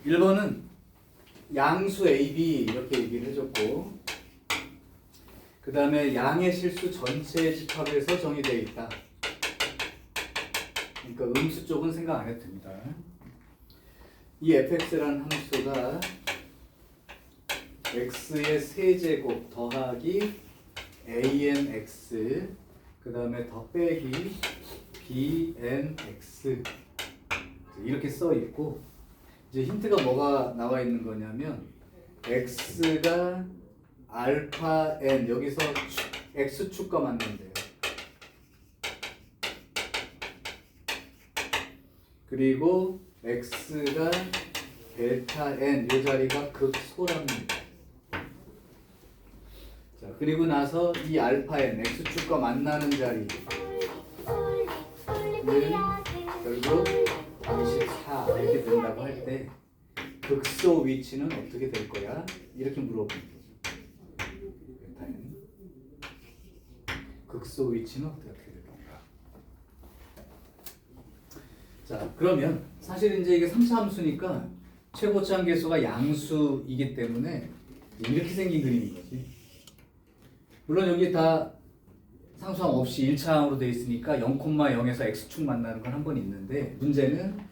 1번은 양수 AB 이렇게 얘기를 해줬고, 그 다음에 양의 실수 전체의 집합에서 정의되어 있다. 그러니까 음수 쪽은 생각 안 해도 됩니다. 이 fx라는 함수가 x의 세제곱 더하기 anx 그 다음에 더 빼기 bnx 이렇게 써 있고, 이제 힌트가 뭐가 나와 있는 거냐면 x가 알파 n 여기서 x축과 만난대요. 그리고 x가 델타 n 이 자리가 극소랍니다. 자, 그리고 나서 이 알파 n x축과 만나는 자리는 결국 24 이렇게 된다고 할 때 극소 위치는 어떻게 될 거야? 이렇게 물어보는 거죠. 델타 n 극소 위치는 어떻게 될 건가? 자, 그러면 사실 이제 이게 3차 함수니까 최고차항 계수가 양수이기 때문에 이렇게 생긴 그림인 거지. 물론 여기 다 상수항 없이 1차항으로 되어 있으니까 0,0에서 x축 만나는 건 한 번 있는데, 문제는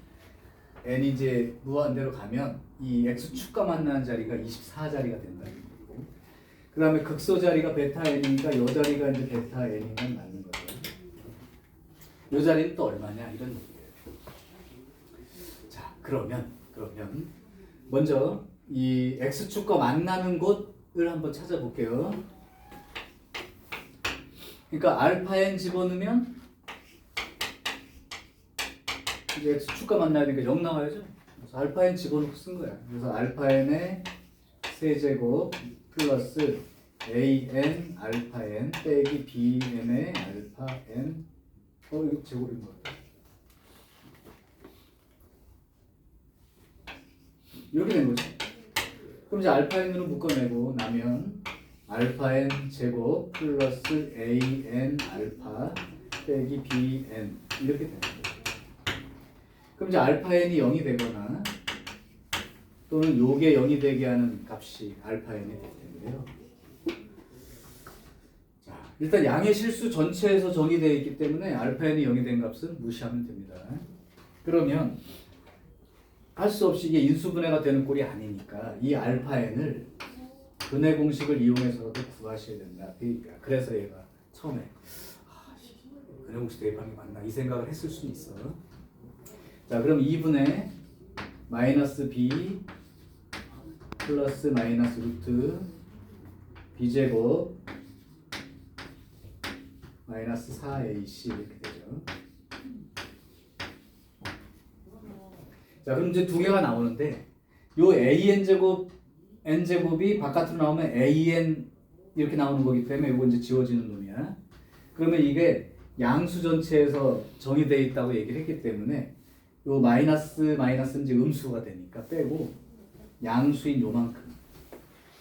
n이 이제 무한대로 가면 이 x축과 만나는 자리가 24자리가 된다는 거고, 그 다음에 극소 자리가 베타 n이니까 이 자리가 이제 베타 n이만 맞는 거죠. 이 자리는 또 얼마냐 이런 얘기예요. 자, 그러면 먼저 이 x축과 만나는 곳을 한번 찾아볼게요. 그러니까 알파 n 집어넣으면 이제 x축과 만나야 되니까 0 나와야죠. 그래서 알파 n 집어넣고 쓴 거야. 그래서 알파 n의 세제곱 플러스 an 알파 n 빼기 bn의 알파 n 이거 제곱인 거 같아. 이렇게 된 거죠. 그럼 이제 알파 n으로 묶어내고 나면 알파 n 제곱 플러스 an 알파 빼기 bn 이렇게 되는 거죠. 그럼 이제 알파 n이 0이 되거나 또는 요게 0이 되게 하는 값이 알파 n이 될 텐데요. 자, 일단 양의 실수 전체에서 정의되어 있기 때문에 알파 n이 0이 된 값은 무시하면 됩니다. 그러면 할 수 없이 이게 인수분해가 되는 꼴이 아니니까 이 알파 n을 분해 공식을 이용해서도 구하셔야 된다. 그래서 얘가 처음에 분해 공식 대입하는 게 맞나 이 생각을 했을 수는 있어. 자, 그럼 2분의 마이너스 b 플러스 마이너스 루트 b제곱 마이너스 4ac 이렇게 되죠. 자, 그럼 이제 두 개가 나오는데 요 an제곱 n제곱이 바깥으로 나오면 an 이렇게 나오는 거기 때문에 이거 이제 지워지는 놈이야. 그러면 이게 양수 전체에서 정의되어 있다고 얘기를 했기 때문에 요 마이너스는 이제 음수가 되니까 빼고 양수인 요만큼,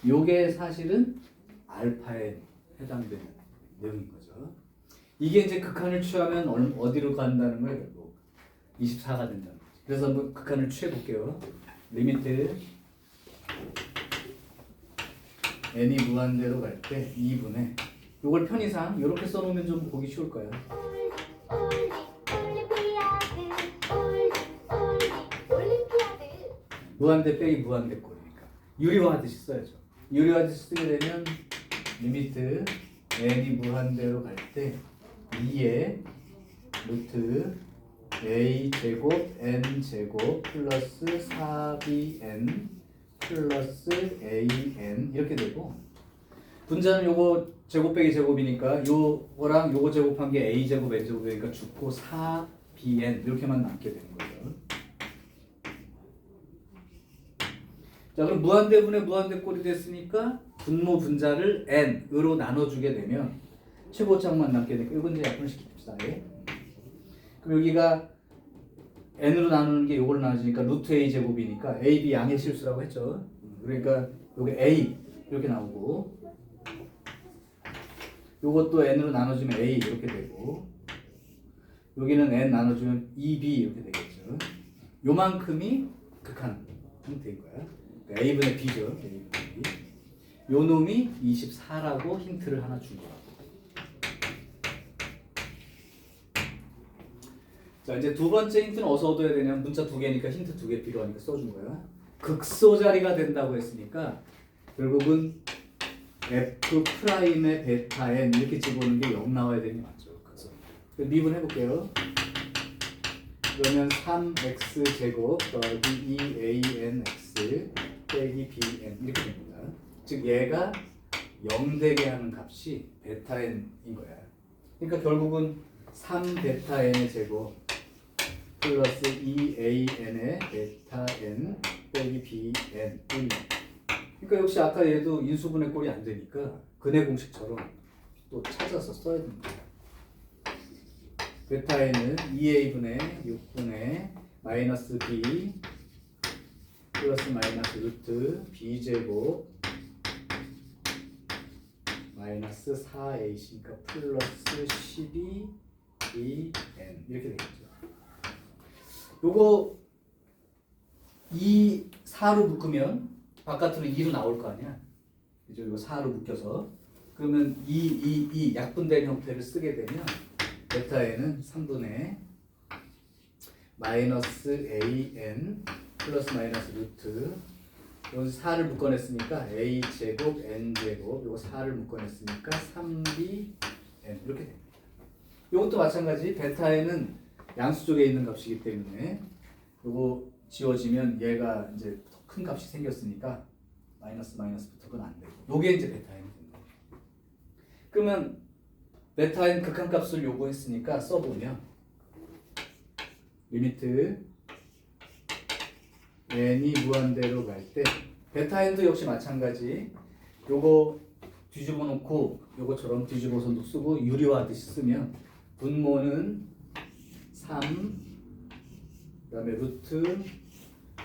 요게 사실은 알파에 해당되는 내용인 거죠. 이게 이제 극한을 취하면 어디로 간다는 거예요? 결국 24가 된다는 거죠. 그래서 한번 극한을 취해 볼게요. 리미트 n이 무한대로 갈 때 2분의 요걸 편의상 이렇게 써놓으면 좀 보기 쉬울 거예요. 무한대 빼기 무한대 꼴이니까 유리화하듯이 써야죠. 유리화하듯이 쓰게 되면 리미트 n이 무한대로 갈 때 2의 루트 a 제곱 n 제곱 플러스 4bn 플러스 an 이렇게 되고, 분자는 요거 제곱 빼기 제곱이니까 요거랑 요거 제곱한 게 a 제곱 n 제곱이니까 죽고 4bn 이렇게만 남게 되는 거죠. 자, 그럼 무한대분의 무한대꼴이 됐으니까 분모 분자를 n으로 나눠주게 되면 최고차항만 남게 되니까 이건 이제 약분시킵시다. 그럼 여기가 n으로 나누는 게 요걸 나눠주니까 루트 a 제곱이니까 a, b 양의 실수라고 했죠. 그러니까 여기 a 이렇게 나오고, 요것도 n으로 나눠주면 a 이렇게 되고, 여기는 n 나눠주면 2b 이렇게 되겠죠. 요만큼이 극한 형태인 거야. 그러니까 A분의 B죠. A분의 B. 요 놈이 24라고 힌트를 하나 준 거야. 자, 이제 두 번째 힌트는 어디서 얻어야 되냐면 문자 두 개니까 힌트 두 개 필요하니까 써준 거야. 극소 자리가 된다고 했으니까 결국은 F 프라임의 베타 n 이렇게 집어넣는 게 0 나와야 되는 게 맞죠. 그래서 미분 해볼게요. 그러면 3x 제곱 더하기 2anx 빼기 bn 이렇게 됩니다. 즉 얘가 0 되게 하는 값이 베타 n인 거야. 그러니까 결국은 3 베타 n의 제곱 플러스 2an의 베타 n 빼기 bn. 그러니까 역시 아까 얘도 인수분해 꼴이 안 되니까 근해 공식처럼 또 찾아서 써야 됩니다. 베타 n은 2a분의 6분의 마이너스 b 플러스 마이너스 루트 b 제곱 마이너스 4ac니까 플러스 12bn 이렇게 되겠죠. 요거 4로 묶으면 바깥으로 2로 나올 거 아니야. 그죠? 이거 4로 묶여서 그러면 2 약분된 형태를 쓰게 되면 베타에는 3분의 마이너스 an 플러스 마이너스 루트 이건 4를 묶어냈으니까 a 제곱 n 제곱 이거 4를 묶어냈으니까 3bn 이렇게 됩니다. 이것도 마찬가지 베타에는 양수 쪽에 있는 값이기 때문에 이거 지워지면 얘가 이제 더 큰 값이 생겼으니까 마이너스 붙으면 안 되고 요게 이제 베타에는 된다. 그러면 베타엔 극한값을 요구했으니까 써보면 리미트 n이 무한대로 갈 때 베타엔도 역시 마찬가지 요거 뒤집어 놓고 요거처럼 뒤집어서 쓰고 유리화하듯이 쓰면 분모는 3 그다음에 루트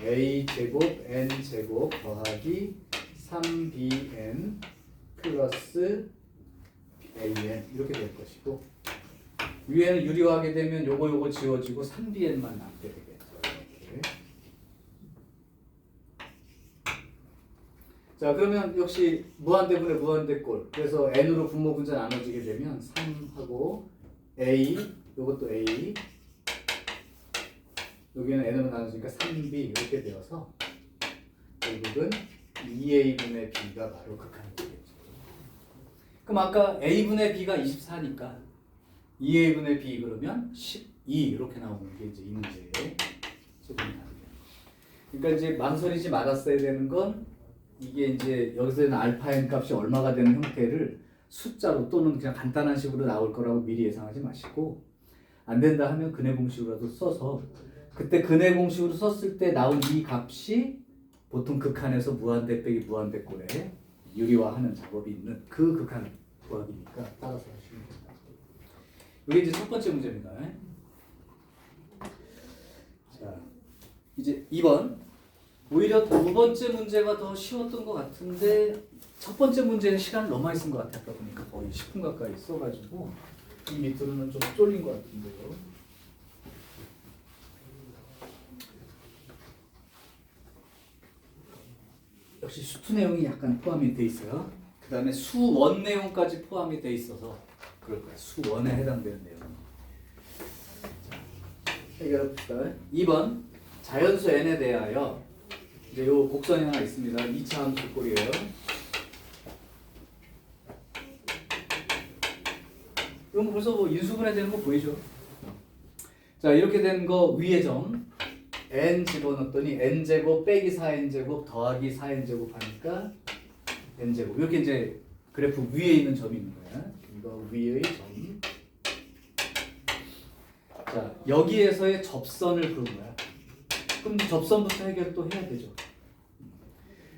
a 제곱 n 제곱 더하기 3bn 플러스 an 이렇게 될 것이고 위에는 유리화하게 되면 요거 지워지고 3bn만 남게 되겠죠. 이렇게. 자 그러면 역시 무한대분의 무한대꼴 그래서 n으로 분모 분자 나눠지게 되면 3하고 a 요것도 a 여기는 n으로 나눠지니까 3b 이렇게 되어서 결국은 2a분의 b가 바로 극한이 되겠죠. 그럼 아까 a분의 b가 24니까 2a분의 b 그러면 12 이렇게 나오는 게 이제 이 문제의 소금이에요. 그러니까 이제 망설이지 말았어야 되는 건 이게 이제 여기서는 알파 n 값이 얼마가 되는 형태를 숫자로 또는 그냥 간단한 식으로 나올 거라고 미리 예상하지 마시고 안 된다 하면 근해 공식으로라도 써서 그때 근해 공식으로 썼을 때 나온 이 값이 보통 극한에서 무한대 빼기 무한대꼴에 유리화하는 작업이 있는 그 극한 구하기니까 따라서 하시면 됩니다. 이게 이제 첫 번째 문제입니다. 자, 이제 2번. 오히려 두 번째 문제가 더 쉬웠던 것 같은데 첫 번째 문제는 시간을 너무 많이 쓴 것 같아요. 아까 보니까 거의 10분 가까이 써가지고 이 밑으로는 좀 쫄린 것 같은데요. 역시 수투 내용이 약간 포함이 돼 있어요. 그 다음에 수원 내용까지 포함이 돼 있어서 그럴 거예요. 수원에 해당되는 내용. 자, 해결해봅시다. 2번 자연수 n에 대하여 이제 요 곡선이 하나 있습니다. 2차 함수 꼴이에요. 이건 벌써 뭐 인수분해 되는 거 보이죠? 자 이렇게 된 거 위에 점 n 집어넣었더니 n제곱 빼기 4n제곱 더하기 4n제곱 하니까 n제곱 이렇게 이제 그래프 위에 있는 점이 있는 거야. 이거 위의 점. 자 여기에서의 접선을 그은 거야. 그럼 접선부터 해결 또 해야 되죠.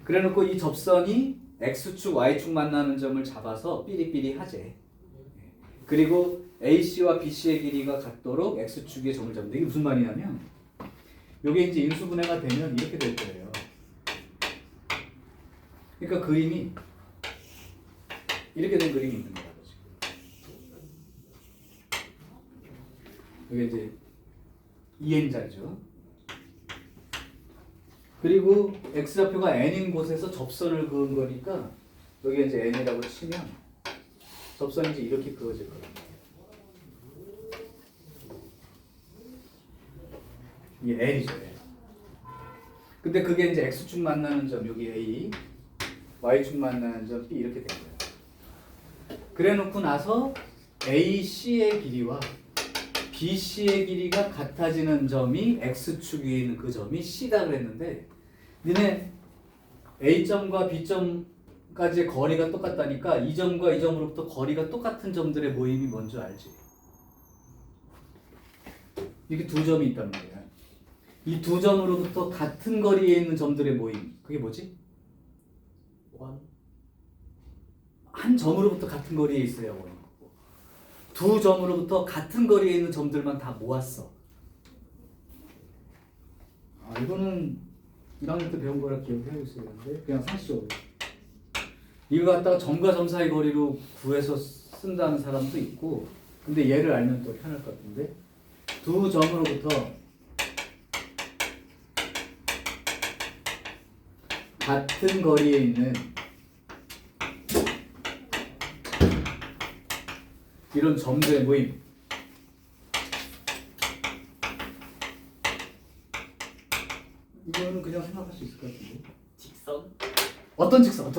그래놓고 이 접선이 x축 y축 만나는 점을 잡아서 삐리삐리 하재. 그리고 AC와 BC의 길이가 같도록 x축의 점을 잡는다. 이게 무슨 말이냐면 이게 이제 인수분해가 되면 이렇게 될 거예요. 그러니까 그림이 이렇게 된 그림이 있는 거예요. 이게 이제 2n자죠. 그리고 x좌표가 n인 곳에서 접선을 그은 거니까 여기 이제 n이라고 치면 접선이 이제 이렇게 그어질 거예요. 이게 n이죠. n. 근데 그게 이제 x축 만나는 점 여기 a, y축 만나는 점 b 이렇게 된 거예요. 그래 놓고 나서 AC의 길이와 BC의 길이가 같아지는 점이 x축 위에 있는 그 점이 C다 그랬는데 니네 A점과 B점까지의 거리가 똑같다니까 이 점과 이 점으로부터 거리가 똑같은 점들의 모임이 뭔지 알지? 이렇게 두 점이 있단 말이야. 이 두 점으로부터 같은 거리에 있는 점들의 모임 그게 뭐지? 한 점으로부터 같은 거리에 있어야 원이. 두 점으로부터 같은 거리에 있는 점들만 다 모았어. 이거는 1학년 때 배운 거라 기억해야 있었는데 그냥 상식적으로 이거 갖다가 점과 점 사이 거리로 구해서 쓴다는 사람도 있고 근데 얘를 알면 더 편할 것 같은데 두 점으로부터 같은 거리에 있는 이런 점들의 모임 이거는 그냥 생각할 수 있을 것 같은데 직선? 어떤 직선?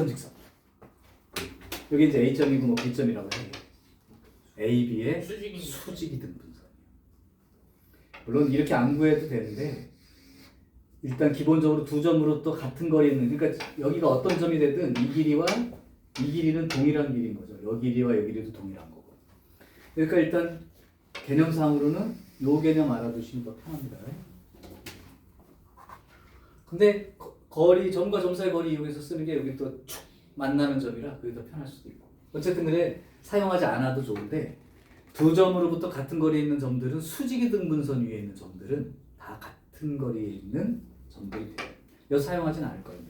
여기 이제 A점이고 뭐 B점이라고 해 A, B의 수직이 등 분선이에요. 물론 이렇게 안 구해도 되는데 일단 기본적으로 두 점으로 또 같은 거리에 있는 그러니까 여기가 어떤 점이 되든 이 길이와 이 길이는 동일한 길인 거죠. 여 길이와 여 길이도 동일한 거고 그러니까 일단 개념상으로는 요 개념 알아두시면 더 편합니다. 근데 거리 점과 점 사이 거리 이용해서 쓰는 게 여기 또 축 만나는 점이라 그게 더 편할 수도 있고 어쨌든 그래 사용하지 않아도 좋은데 두 점으로부터 같은 거리에 있는 점들은 수직이 등분선 위에 있는 점들은 다 같은 거리에 있는 점들이 돼요. 여기서 사용하지는 않을 거예요.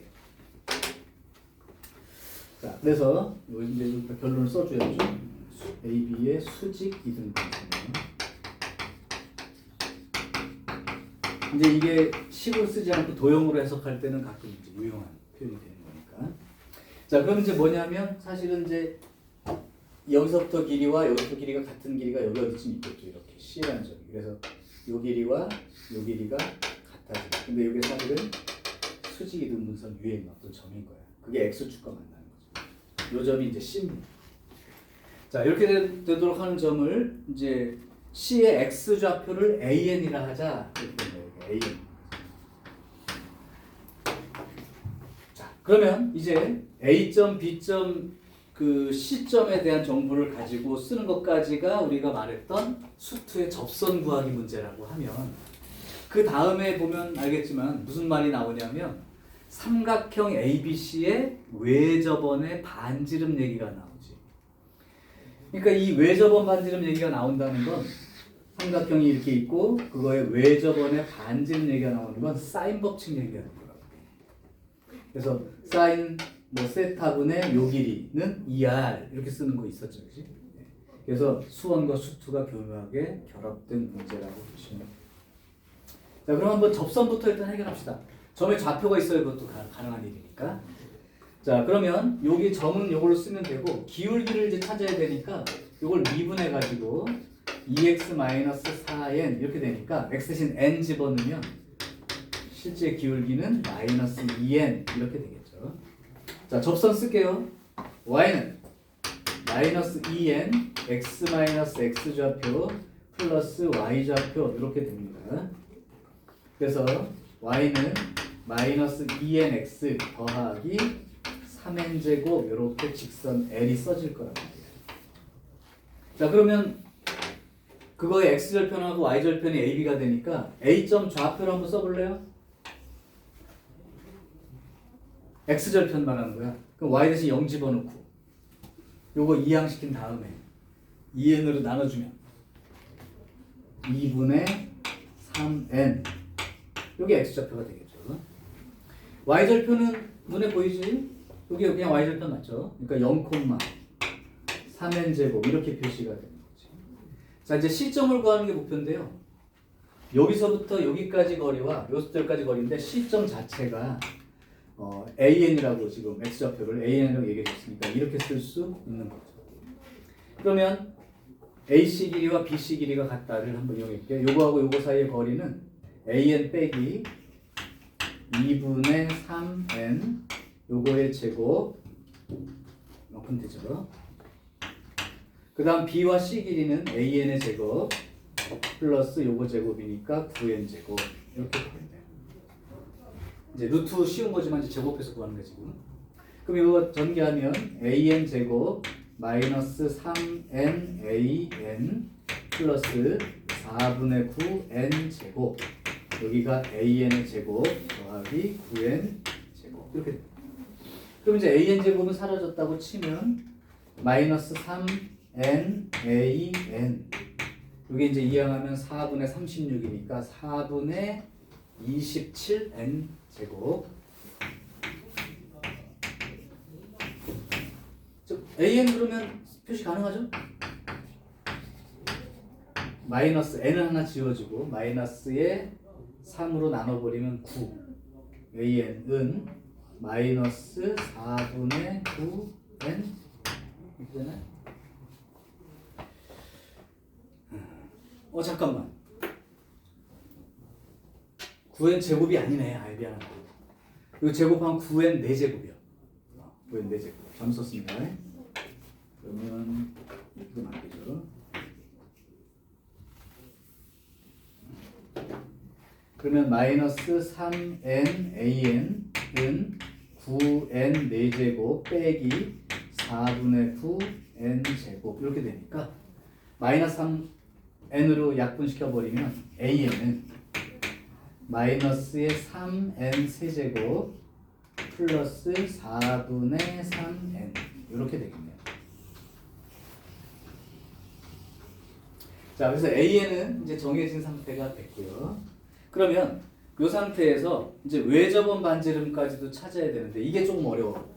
자, 그래서 이제 결론을 써줘야죠. A, B의 수직 이등분선이에요. 이제 이게 식으로 쓰지 않고 도형으로 해석할 때는 가끔 이제 유용한 표현이 되는 거니까. 자, 그럼 이제 뭐냐면 사실은 이제 여기서부터 길이와 여기서부터 길이가 같은 길이가 여기 어디쯤 있겠죠. 이렇게 C라는 점이. 그래서 요 길이와 요 길이가 같아져. 근데 이게 사실은 수직 이등분선 위에 있는 어떤 점인 거야. 그게 X축과 만나는 거죠. 요 점이 이제 C입니다. 자, 이렇게 되도록 하는 점을 이제 C의 X좌표를 AN이라 하자. 이렇게 된 거예요. AN. 자, 그러면 이제 A점, B점, 그 C점에 대한 정보를 가지고 쓰는 것까지가 우리가 말했던 수투의 접선 구하기 문제라고 하면 그 다음에 보면 알겠지만 무슨 말이 나오냐면 삼각형 ABC의 외접원의 반지름 얘기가 나오지. 그러니까 이 외접원 반지름 얘기가 나온다는 건 삼각형이 이렇게 있고 그거의 외접원의 반지름 얘기가 나오는 건 사인 법칙 얘기하는 거라고. 그래서 사인 뭐 세타분의 요 길이는 2R 이렇게 쓰는 거 있었죠, 그렇지? 그래서 수원과 수투가 교묘하게 결합된 문제라고 보시면 됩니다. 자, 그럼 한번 접선부터 일단 해결합시다. 점에 좌표가 있어야 그것도 가능한 일이니까. 자, 그러면 여기 점은 요걸로 쓰면 되고 기울기를 이제 찾아야 되니까 요걸 미분해 가지고 2x-4n 이렇게 되니까 x 대신 n 집어넣으면 실제 기울기는 -2n 이렇게 되겠죠. 자, 접선 쓸게요. y는 -2n x-x 좌표 플러스 y 좌표 이렇게 됩니다. 그래서 y는 -2nx 더하기 3n 제곱 이렇게 직선 L이 써질 거란 말이에요. 자, 그러면 그거의 x절편하고 y절편이 ab가 되니까 a점 좌표를 한번 써볼래요? x절편 말하는 거야. 그럼 y 대신 0 집어넣고 요거 이항시킨 다음에 2n으로 나눠주면 2분의 3n 요게 x좌표가 되겠죠. y절표는 눈에 보이지? 여기 그냥 y절편 맞죠? 그러니까 0,3n 제곱 이렇게 표시가 되는 거지. 자, 이제 C점을 구하는 게 목표인데요. 여기서부터 여기까지 거리와 여기서까지 거리인데 시점 자체가 AN이라고 지금 X좌표를 AN이라고 얘기해 줬으니까 이렇게 쓸 수 있는 거죠. 그러면 AC 길이와 BC 길이가 같다를 한번 이용해 볼게요. 요거하고 요거 사이의 거리는 AN 빼기 2분의 3N 요거의 제곱 이만큼 되죠. 그 다음 B와 C 길이는 AN의 제곱 플러스 요거 제곱이니까 9N 제곱 이렇게 되겠네요. 이제 루트 쉬운 거지만 이제 제곱해서 구하는 거지 지금. 그럼 이거 전개하면 AN 제곱 마이너스 3N AN 플러스 4분의 9N 제곱 여기가 AN의 제곱 더하기 9N 제곱 이렇게 됩니다. 그럼 이제 AN 제곱은 사라졌다고 치면 마이너스 3N AN 이게 이제 이항하면 4분의 36이니까 4분의 27N 제곱 즉 AN 그러면 표시 가능하죠? 마이너스 N은 하나 지워주고 마이너스에 3으로 나눠버리면 9 AN은 마이너스 4분의 9N 이렇게 되나요? 잠깐만 9N 제곱이 아니네. 아이 미안하다. 이거 제곱하면 9N 4제곱이야 9N 4제곱 잘못 썼습니다. 그러면 이렇게 맞겠죠. 그러면 마이너스 3N AN은 9N 4제곱 빼기 4분의 9N 제곱 이렇게 되니까 마이너스 3N으로 약분시켜버리면 AN은 마이너스의 3N 세제곱 플러스 4분의 3N 이렇게 되겠네요. 자, 그래서 AN은 이제 정해진 상태가 됐고요. 그러면 이 상태에서 이제 외접원 반지름까지도 찾아야 되는데 이게 조금 어려워.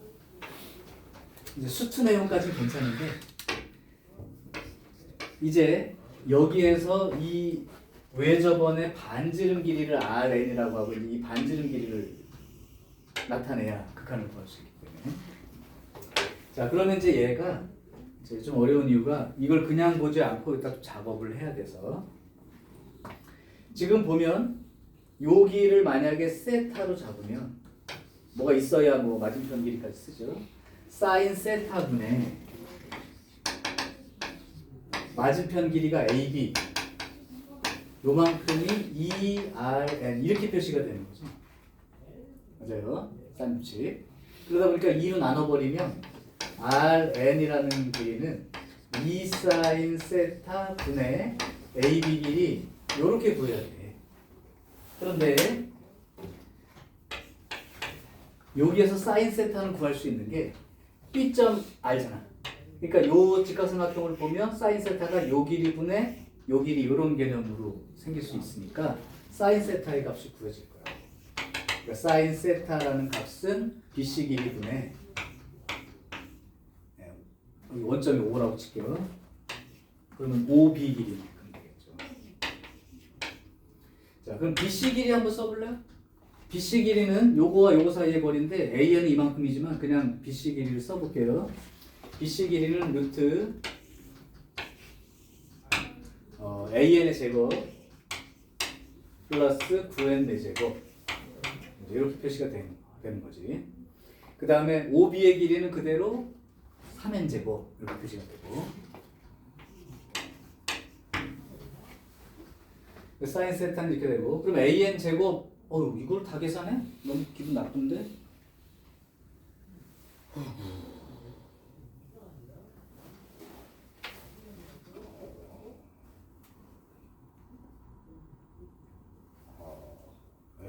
이제 수투 내용까지는 괜찮은데 이제 여기에서 이 외접원의 반지름 길이를 RN이라고 하고 이 반지름 길이를 나타내야 극한을 구할 수 있기 때문에 자 그러면 이제 얘가 이제 좀 어려운 이유가 이걸 그냥 보지 않고 일단 좀 작업을 해야 돼서 지금 보면 여기를 만약에 세타로 잡으면 뭐가 있어야 뭐 맞은편 길이까지 쓰죠. 사인 세타분의 맞은편 길이가 AB 요만큼이 ERN 이렇게 표시가 되는 거죠. 맞아요. 쌍규칙. 그러다 보니까 2로 나눠버리면 RN이라는 길이는 2 사인 세타 분의 AB 길이 요렇게 구해야 돼. 그런데 여기에서 사인 세타는 구할 수 있는 게 B점 R잖아. 그러니까 요 직각삼각형을 보면 사인 세타가 요 길이 분의 요 길이 이런 개념으로 생길 수 있으니까 사인 세타의 값이 구해질 거야. 그러니까 사인 세타라는 값은 BC 길이 분의 여기 원점이 5라고 칠게요. 그러면 5B 길이만큼 되겠죠. 자, 그럼 BC 길이 한번 써볼래요? BC 길이는 요거와 요거 사이의 거리인데 AN은 이만큼이지만 그냥 BC 길이를 써볼게요. BC 길이는 루트 AN의 제곱 플러스 9N 4제곱 이렇게 표시가 되는 거지. 그 다음에 OB의 길이는 그대로 3N 제곱 이렇게 표시가 되고 사인 세타는 이렇게 되고 그럼 AN 제곱 이걸 다 계산해? 너무 기분 나쁜데?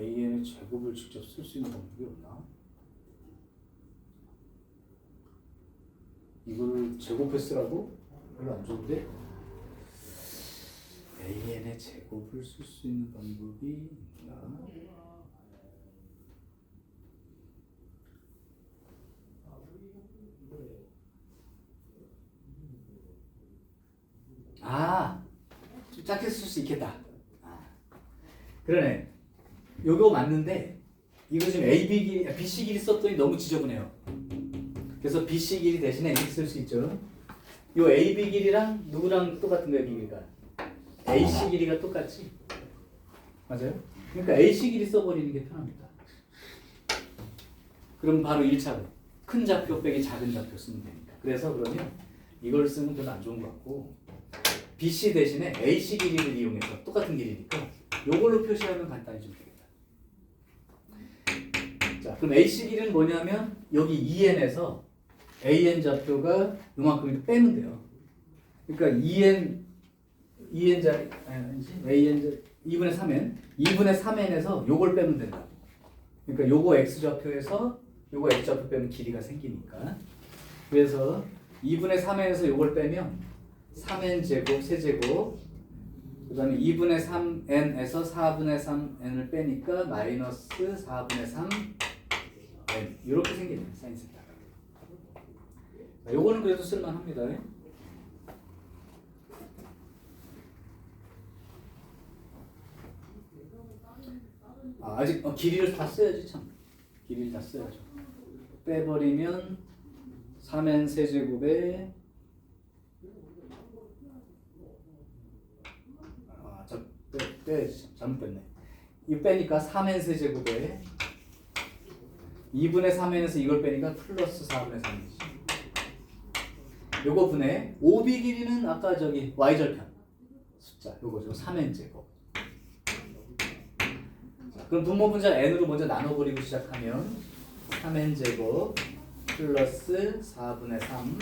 AN의 제곱을 직접 쓸 수 있는 방법이 없나? 이거를 제곱해 쓰라고? 별로 안 좋은데? AN의 제곱을 쓸 수 있는 방법이 있나? 좀 작게 쓸 수 있겠다. 그러네. 요거 맞는데 이거 지금 AB 길이, BC 길이 썼더니 너무 지저분해요. 그래서 BC 길이 대신에 이렇게 쓸 수 있죠. 요 AB 길이랑 누구랑 똑같은 거예요, 길이가? AC 길이가 똑같지? 맞아요? 그러니까 AC 길이 써버리는 게 편합니다. 그럼 바로 1차로 큰 좌표 빼기 작은 좌표 쓰면 되니까. 그래서 그러면 이걸 쓰면 별로 안 좋은 것 같고 BC 대신에 AC 길이를 이용해서 똑같은 길이니까 요걸로 표시하면 간단히 좀 되겠다. 자, 그럼 AC 길이는 뭐냐면 여기 EN에서 AN 좌표가 요만큼 빼면 돼요. 그러니까 EN 자리 아니지 AN 자리 2분의 3n 2분의 3n에서 요걸 빼면 된다. 그러니까 요거 x 좌표에서 요거 x 좌표 빼면 길이가 생기니까. 그래서 2분의 3n에서 요걸 빼면 3n 제곱 세제곱 그다음에 2분의 3n에서 4분의 3n을 빼니까 마이너스 4분의 3n 이렇게 생기네요. 사인 세타가. 요거는 그래도 쓸만합니다. 아직 길이를 다 써야지 참. 길이를 다 써야죠. 빼버리면 3n 세제곱에 잘못 뺐네. 이거 빼니까 3n 세제곱에 2분의 3n에서 이걸 빼니까 플러스 4분의 3이지. 요거 분의 OB 길이는 아까 저기 y절편 숫자 요거죠. 3n 제곱. 자, 그럼 분모 분자 n으로 먼저 나눠버리고 시작하면 3n 제곱 플러스 4분의 3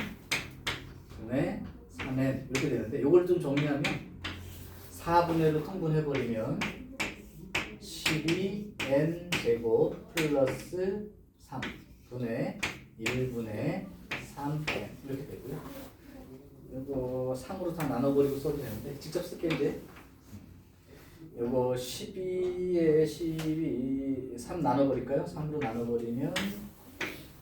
분의 3n 이렇게 되는데 요걸 좀 정리하면 4분의로 통분해버리면 12n 제곱 플러스 3 분의 1분의 3n 이렇게 되고요. 이거 3으로 다 나눠버리고 써도 되는데 직접 쓸게 이제. 이거 12에 3 나눠버릴까요? 3으로 나눠버리면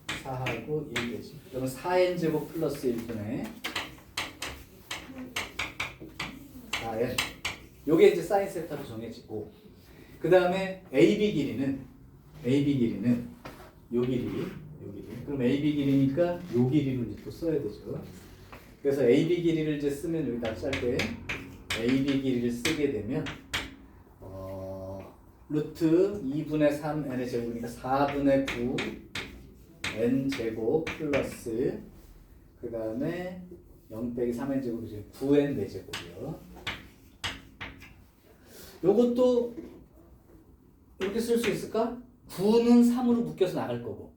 4하고 1 되지. 그러면 4n 제곱 플러스 1분의 4n. 요게 이제 사인 세타로 정해지고 그 다음에 AB 길이는 요 길이. 그럼 AB 길이니까 요 길이로 이제 또 써야 되죠. 그래서 AB 길이를 이제 쓰면 여기다 짧게 AB 길이를 쓰게 되면 루트 2분의 3n의 제곱이니까 4분의 9 n 제곱 플러스 그 다음에 0 빼기 3n 제곱이 9n 4제곱이요. 요것도 이렇게 쓸 수 있을까? 9는 3으로 묶여서 나갈 거고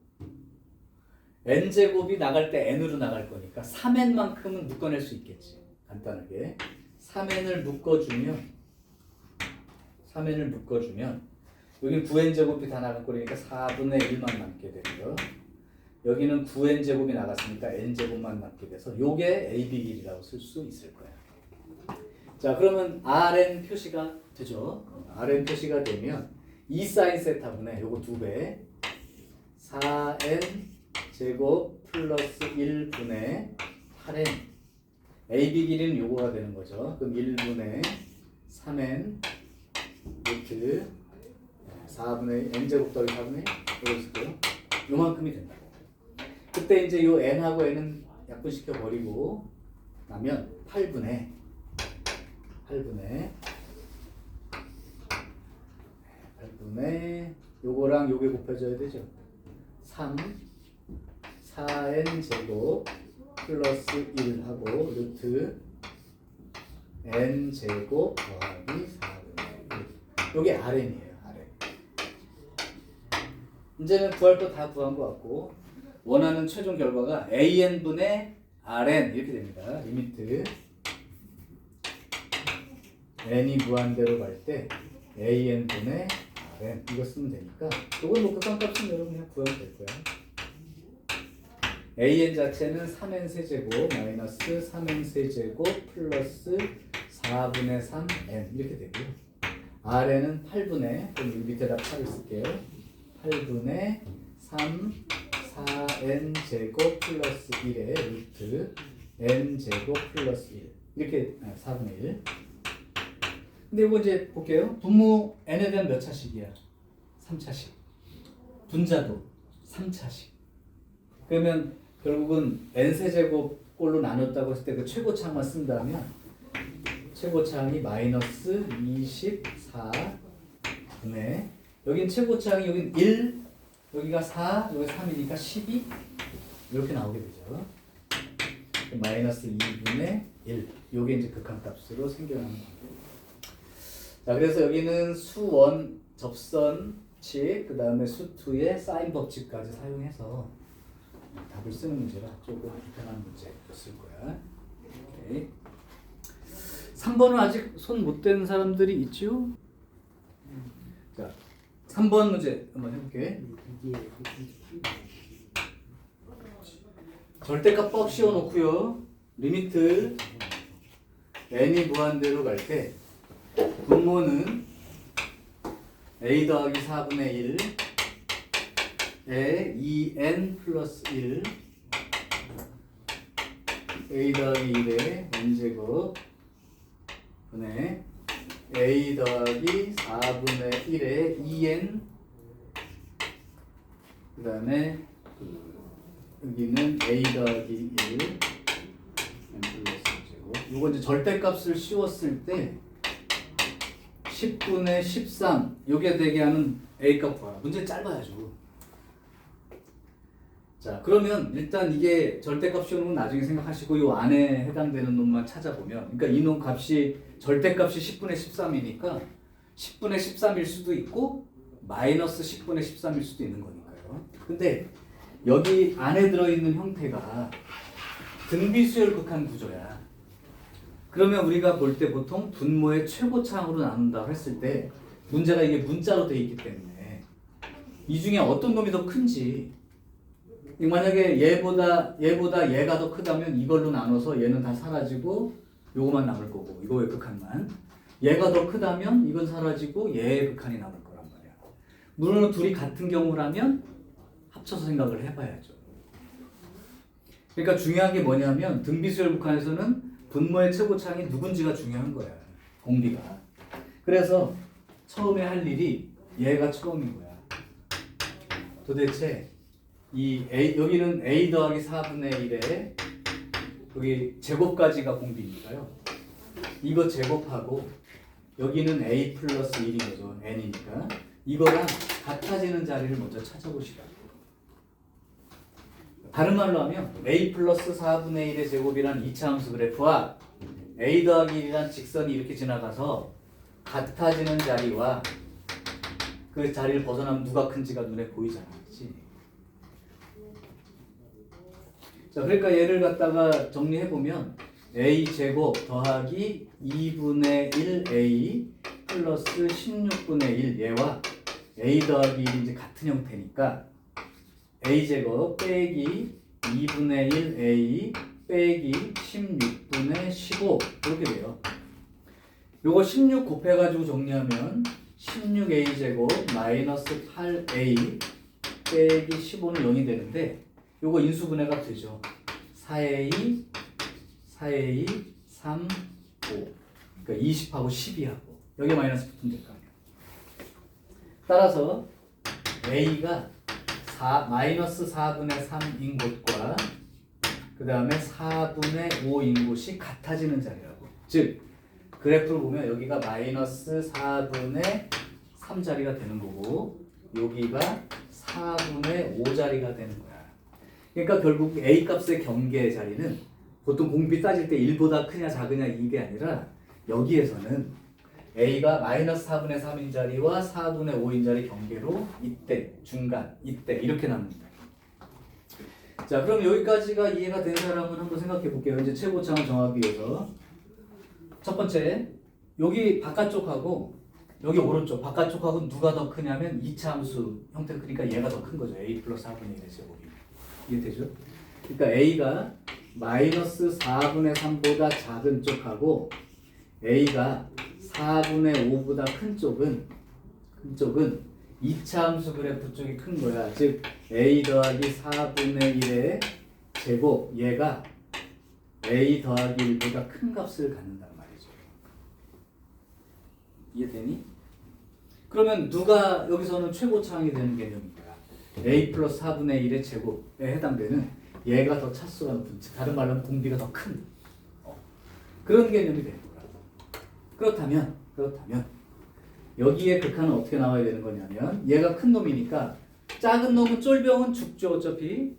n제곱이 나갈 때 n으로 나갈 거니까 3n만큼은 묶어낼 수 있겠지. 간단하게 3n을 묶어주면 여기는 9n제곱이 다 나갈 거니까 4분의 1만 남게 되고요. 여기는 9n제곱이 나갔으니까 n제곱만 남게 돼서 요게 AB 길이라고 쓸 수 있을 거예요. 자, 그러면 Rn 표시가 되죠. Rn 표시가 되면 2 사인 세타분의 요거 2배 4n 제곱 플러스 1분의 8n AB 길이는 요거가 되는 거죠. 그럼 1분의 3n 루트 4분의 n제곱 더하기 4분의 1 쓸게요. 요만큼이 된다고. 그때 이제 요 n하고 n은 약분시켜 버리고 나면 8분의 요거랑 요게 곱해져야 되죠. 4n 제곱 플러스 1하고 루트 n 제곱 더하기 4분의 1. 요게 Rn이에요. Rn. 이제는 구할 거 다 구한 것 같고 원하는 최종 결과가 AN분의 Rn 이렇게 됩니다. 리미트 n이 무한대로 갈 때 AN분의 Rn 이거 쓰면 되니까 이건 뭐 극한 값은 여러분 그냥 구하면 될 거야. AN 자체는 3n 세제곱 마이너스 3n 세제곱 플러스 4분의 3n 이렇게 되고요. Rn은 8분의 그럼 여기 밑에다 8을 쓸게요. 8분의 3 4n 제곱 플러스 1의 루트 n 제곱 플러스 1 이렇게 4분의 1 근데 이거 이제 볼게요. 분모 n에 대한 몇 차식이야? 3차식. 분자도 3차식. 그러면 결국은 n세제곱 꼴로 나눴다고 했을 때 그 최고차항만 쓴다면 최고차항이 마이너스 24분의 여긴 최고차항이 여긴 1 여기가 4 여기 3이니까 12 이렇게 나오게 되죠. 마이너스 2분의 1 요게 이제 극한값으로 생겨나는 겁니다. 자, 그래서 여기는 수1 접선칙 그 다음에 수2의 사인 법칙까지 사용해서 답을 쓰는 문제라 조금 불편한 문제였을 거야. 오케이. 3번은 아직 손 못 댄 사람들이 있죠? 자, 3번 문제 한번 해볼게. 절대값법 씌워놓고요. 리미트 n이 무한대로 갈 때 분모는 a 더하기 4분의 1에 2n 플러스 1 a 더하기 1에 n제곱 분의 a 더하기 4분의 1에 2n 그 다음에 여기는 a 더하기 1 n 플러스 1제곱 요거 이제 절대값을 씌웠을 때 10분의 13 요게 되게 하는 a값 봐라. 문제 짧아야죠. 자, 그러면 일단 이게 절대값 씌우는 건 나중에 생각하시고 요 안에 해당되는 놈만 찾아보면 그러니까 이 놈 값이 절대값이 10분의 13이니까 10분의 13일 수도 있고 마이너스 10분의 13일 수도 있는 거니까요. 근데 여기 안에 들어있는 형태가 등비수열 극한 구조야. 그러면 우리가 볼 때 보통 분모의 최고차항으로 나눈다고 했을 때 문제가 이게 문자로 돼 있기 때문에 이 중에 어떤 놈이 더 큰지 만약에 얘보다 얘가 더 크다면 이걸로 나눠서 얘는 다 사라지고 요거만 남을 거고 이거의 극한만 얘가 더 크다면 이건 사라지고 얘의 극한이 남을 거란 말이야. 물론 둘이 같은 경우라면 합쳐서 생각을 해봐야죠. 그러니까 중요한 게 뭐냐면 등비수열 극한에서는 분모의 최고차항이 누군지가 중요한 거야. 공비가. 그래서 처음에 할 일이 얘가 처음인 거야. 도대체 이 a 여기는 a 더하기 4분의 1에 여기 제곱까지가 공비니까요. 이거 제곱하고 여기는 a 플러스 1인 거죠. n이니까. 이거랑 같아지는 자리를 먼저 찾아보시라고. 다른 말로 하면 a 플러스 4분의 1의 제곱이란 2차 함수 그래프와 a 더하기 1이란 직선이 이렇게 지나가서 같아지는 자리와 그 자리를 벗어나면 누가 큰지가 눈에 보이잖아. 그렇지? 자, 그러니까 얘를 갖다가 정리해보면 a 제곱 더하기 2분의 1a 플러스 16분의 1 얘와 a 더하기 1이 이제 같은 형태니까 a 제곱 빼기 2분의 1a 빼기 16분의 15 이렇게 돼요. 요거 16 곱해가지고 정리하면 16a 제곱 마이너스 8a 빼기 15는 0이 되는데 요거 인수분해가 되죠. 4a 3 5 그러니까 20하고 12하고 여기 마이너스 붙으면 될 거 아니에요. 따라서 a가 마이너스 4분의 3인 곳과 그 다음에 4분의 5인 곳이 같아지는 자리라고. 즉 그래프를 보면 여기가 마이너스 4분의 3자리가 되는 거고 여기가 4분의 5자리가 되는 거야. 그러니까 결국 A 값의 경계 자리는 보통 공비 따질 때 1보다 크냐 작으냐 이게 아니라 여기에서는 A가 마이너스 4분의 3인 자리와 4분의 5인 자리 경계로 이때, 중간, 이때 이렇게 나눕니다. 자, 그럼 여기까지가 이해가 된 사람은 한번 생각해 볼게요. 이제 최고차항을 정하기 위해서 첫 번째, 여기 바깥쪽하고 여기 오른쪽 바깥쪽하고 누가 더 크냐면 2차 함수 형태가 크니까 얘가 더 큰 거죠. A 플러스 4분의 1의 제곱이. 이해되죠? 그러니까 A가 마이너스 4분의 3보다 작은 쪽하고 A가 4분의 5보다 큰 쪽은 2차 함수 그래프 쪽이 큰 거야. 즉 A 더하기 4분의 1의 제곱 얘가 A 더하기 1보다 큰 값을 갖는단 말이죠. 이해되니? 그러면 누가 여기서는 최고차항이 되는 개념인 거야. a 플러스 4분의 1의 제곱에 해당되는 얘가 더 차수가 높은, 즉 다른 말로 하면 공비가 더 큰 그런 개념이 되는 거야. 그렇다면 여기에 극한은 어떻게 나와야 되는 거냐면 얘가 큰 놈이니까 작은 놈은 쫄병은 죽죠. 어차피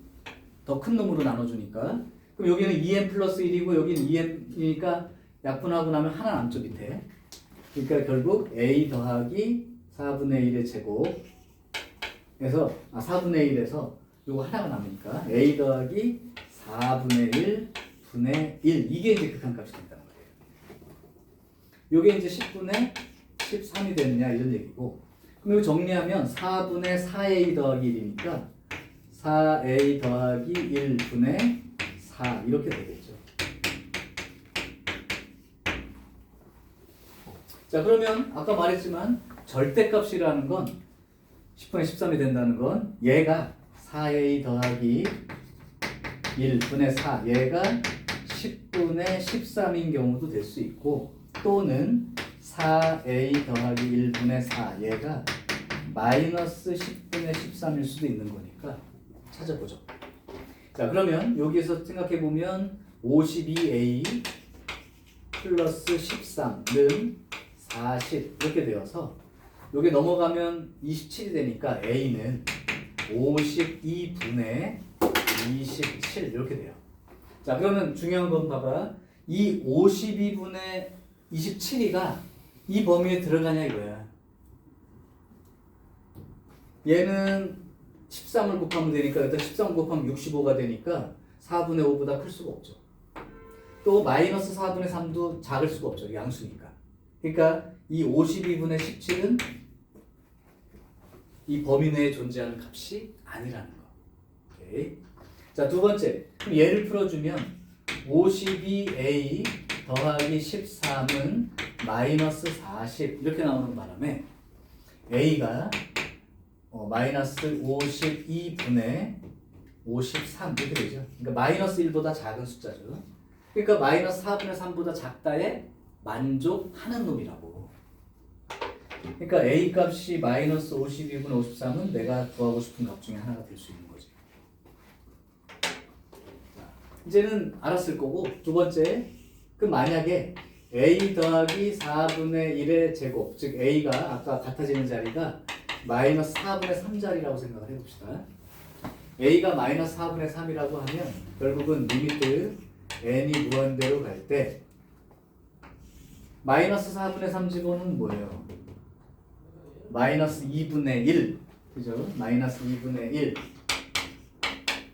더 큰 놈으로 나눠주니까. 그럼 여기는 2n 플러스 1이고 여기는 2n이니까 약분하고 나면 하나 남죠 밑에. 그러니까 결국 a 더하기 4분의 1의 제곱에서 4분의 1에서 요거 하나가 남으니까 a 더하기 4분의 1 분의 1 이게 이제 극한값이 된다는 거예요. 요게 이제 10분의 13이 됐냐 이런 얘기고. 그럼 이거 정리하면 4분의 4a 더하기 1이니까 4a 더하기 1분의 4 이렇게 되겠죠. 자 그러면 아까 말했지만 절대값이라는 건 10분의 13이 된다는 건 얘가 4a 더하기 1분의 4 얘가 10분의 13인 경우도 될 수 있고 또는 4a 더하기 1분의 4 얘가 마이너스 10분의 13일 수도 있는 거니까 찾아보죠. 자 그러면 여기서 생각해보면 52a 플러스 13는 40 이렇게 되어서 여기 넘어가면 27이 되니까 a는 52분의 27 이렇게 돼요. 자 그러면 중요한 건 봐봐. 이 52분의 27이가 이 범위에 들어가냐 이거야. 얘는 13을 곱하면 되니까 일단 13 곱하면 65가 되니까 4분의 5보다 클 수가 없죠. 또 마이너스 4분의 3도 작을 수가 없죠. 양수니까. 그러니까 이 52분의 17은 이 범위 내에 존재하는 값이 아니라는 거. 오케이. 자, 두 번째. 그럼 얘를 풀어주면 52a 더하기 13은 마이너스 40 이렇게 나오는 바람에 a가 마이너스 52분의 53 이렇게 되죠. 그러니까 마이너스 1보다 작은 숫자죠. 그러니까 마이너스 4분의 3보다 작다에 만족하는 놈이라고. 그러니까 a 값이 마이너스 52분의 53은 내가 구하고 싶은 값 중에 하나가 될 수 있는 거지. 이제는 알았을 거고 두 번째. 그럼 만약에 a 더하기 4분의 1의 제곱 즉 a가 아까 같아지는 자리가 마이너스 4분의 3자리라고 생각을 해봅시다. a가 마이너스 4분의 3이라고 하면 결국은 리미트 n이 무한대로 갈 때 마이너스 4분의 3 제곱은 뭐예요? 마이너스 2분의 1 그죠? 마이너스 2분의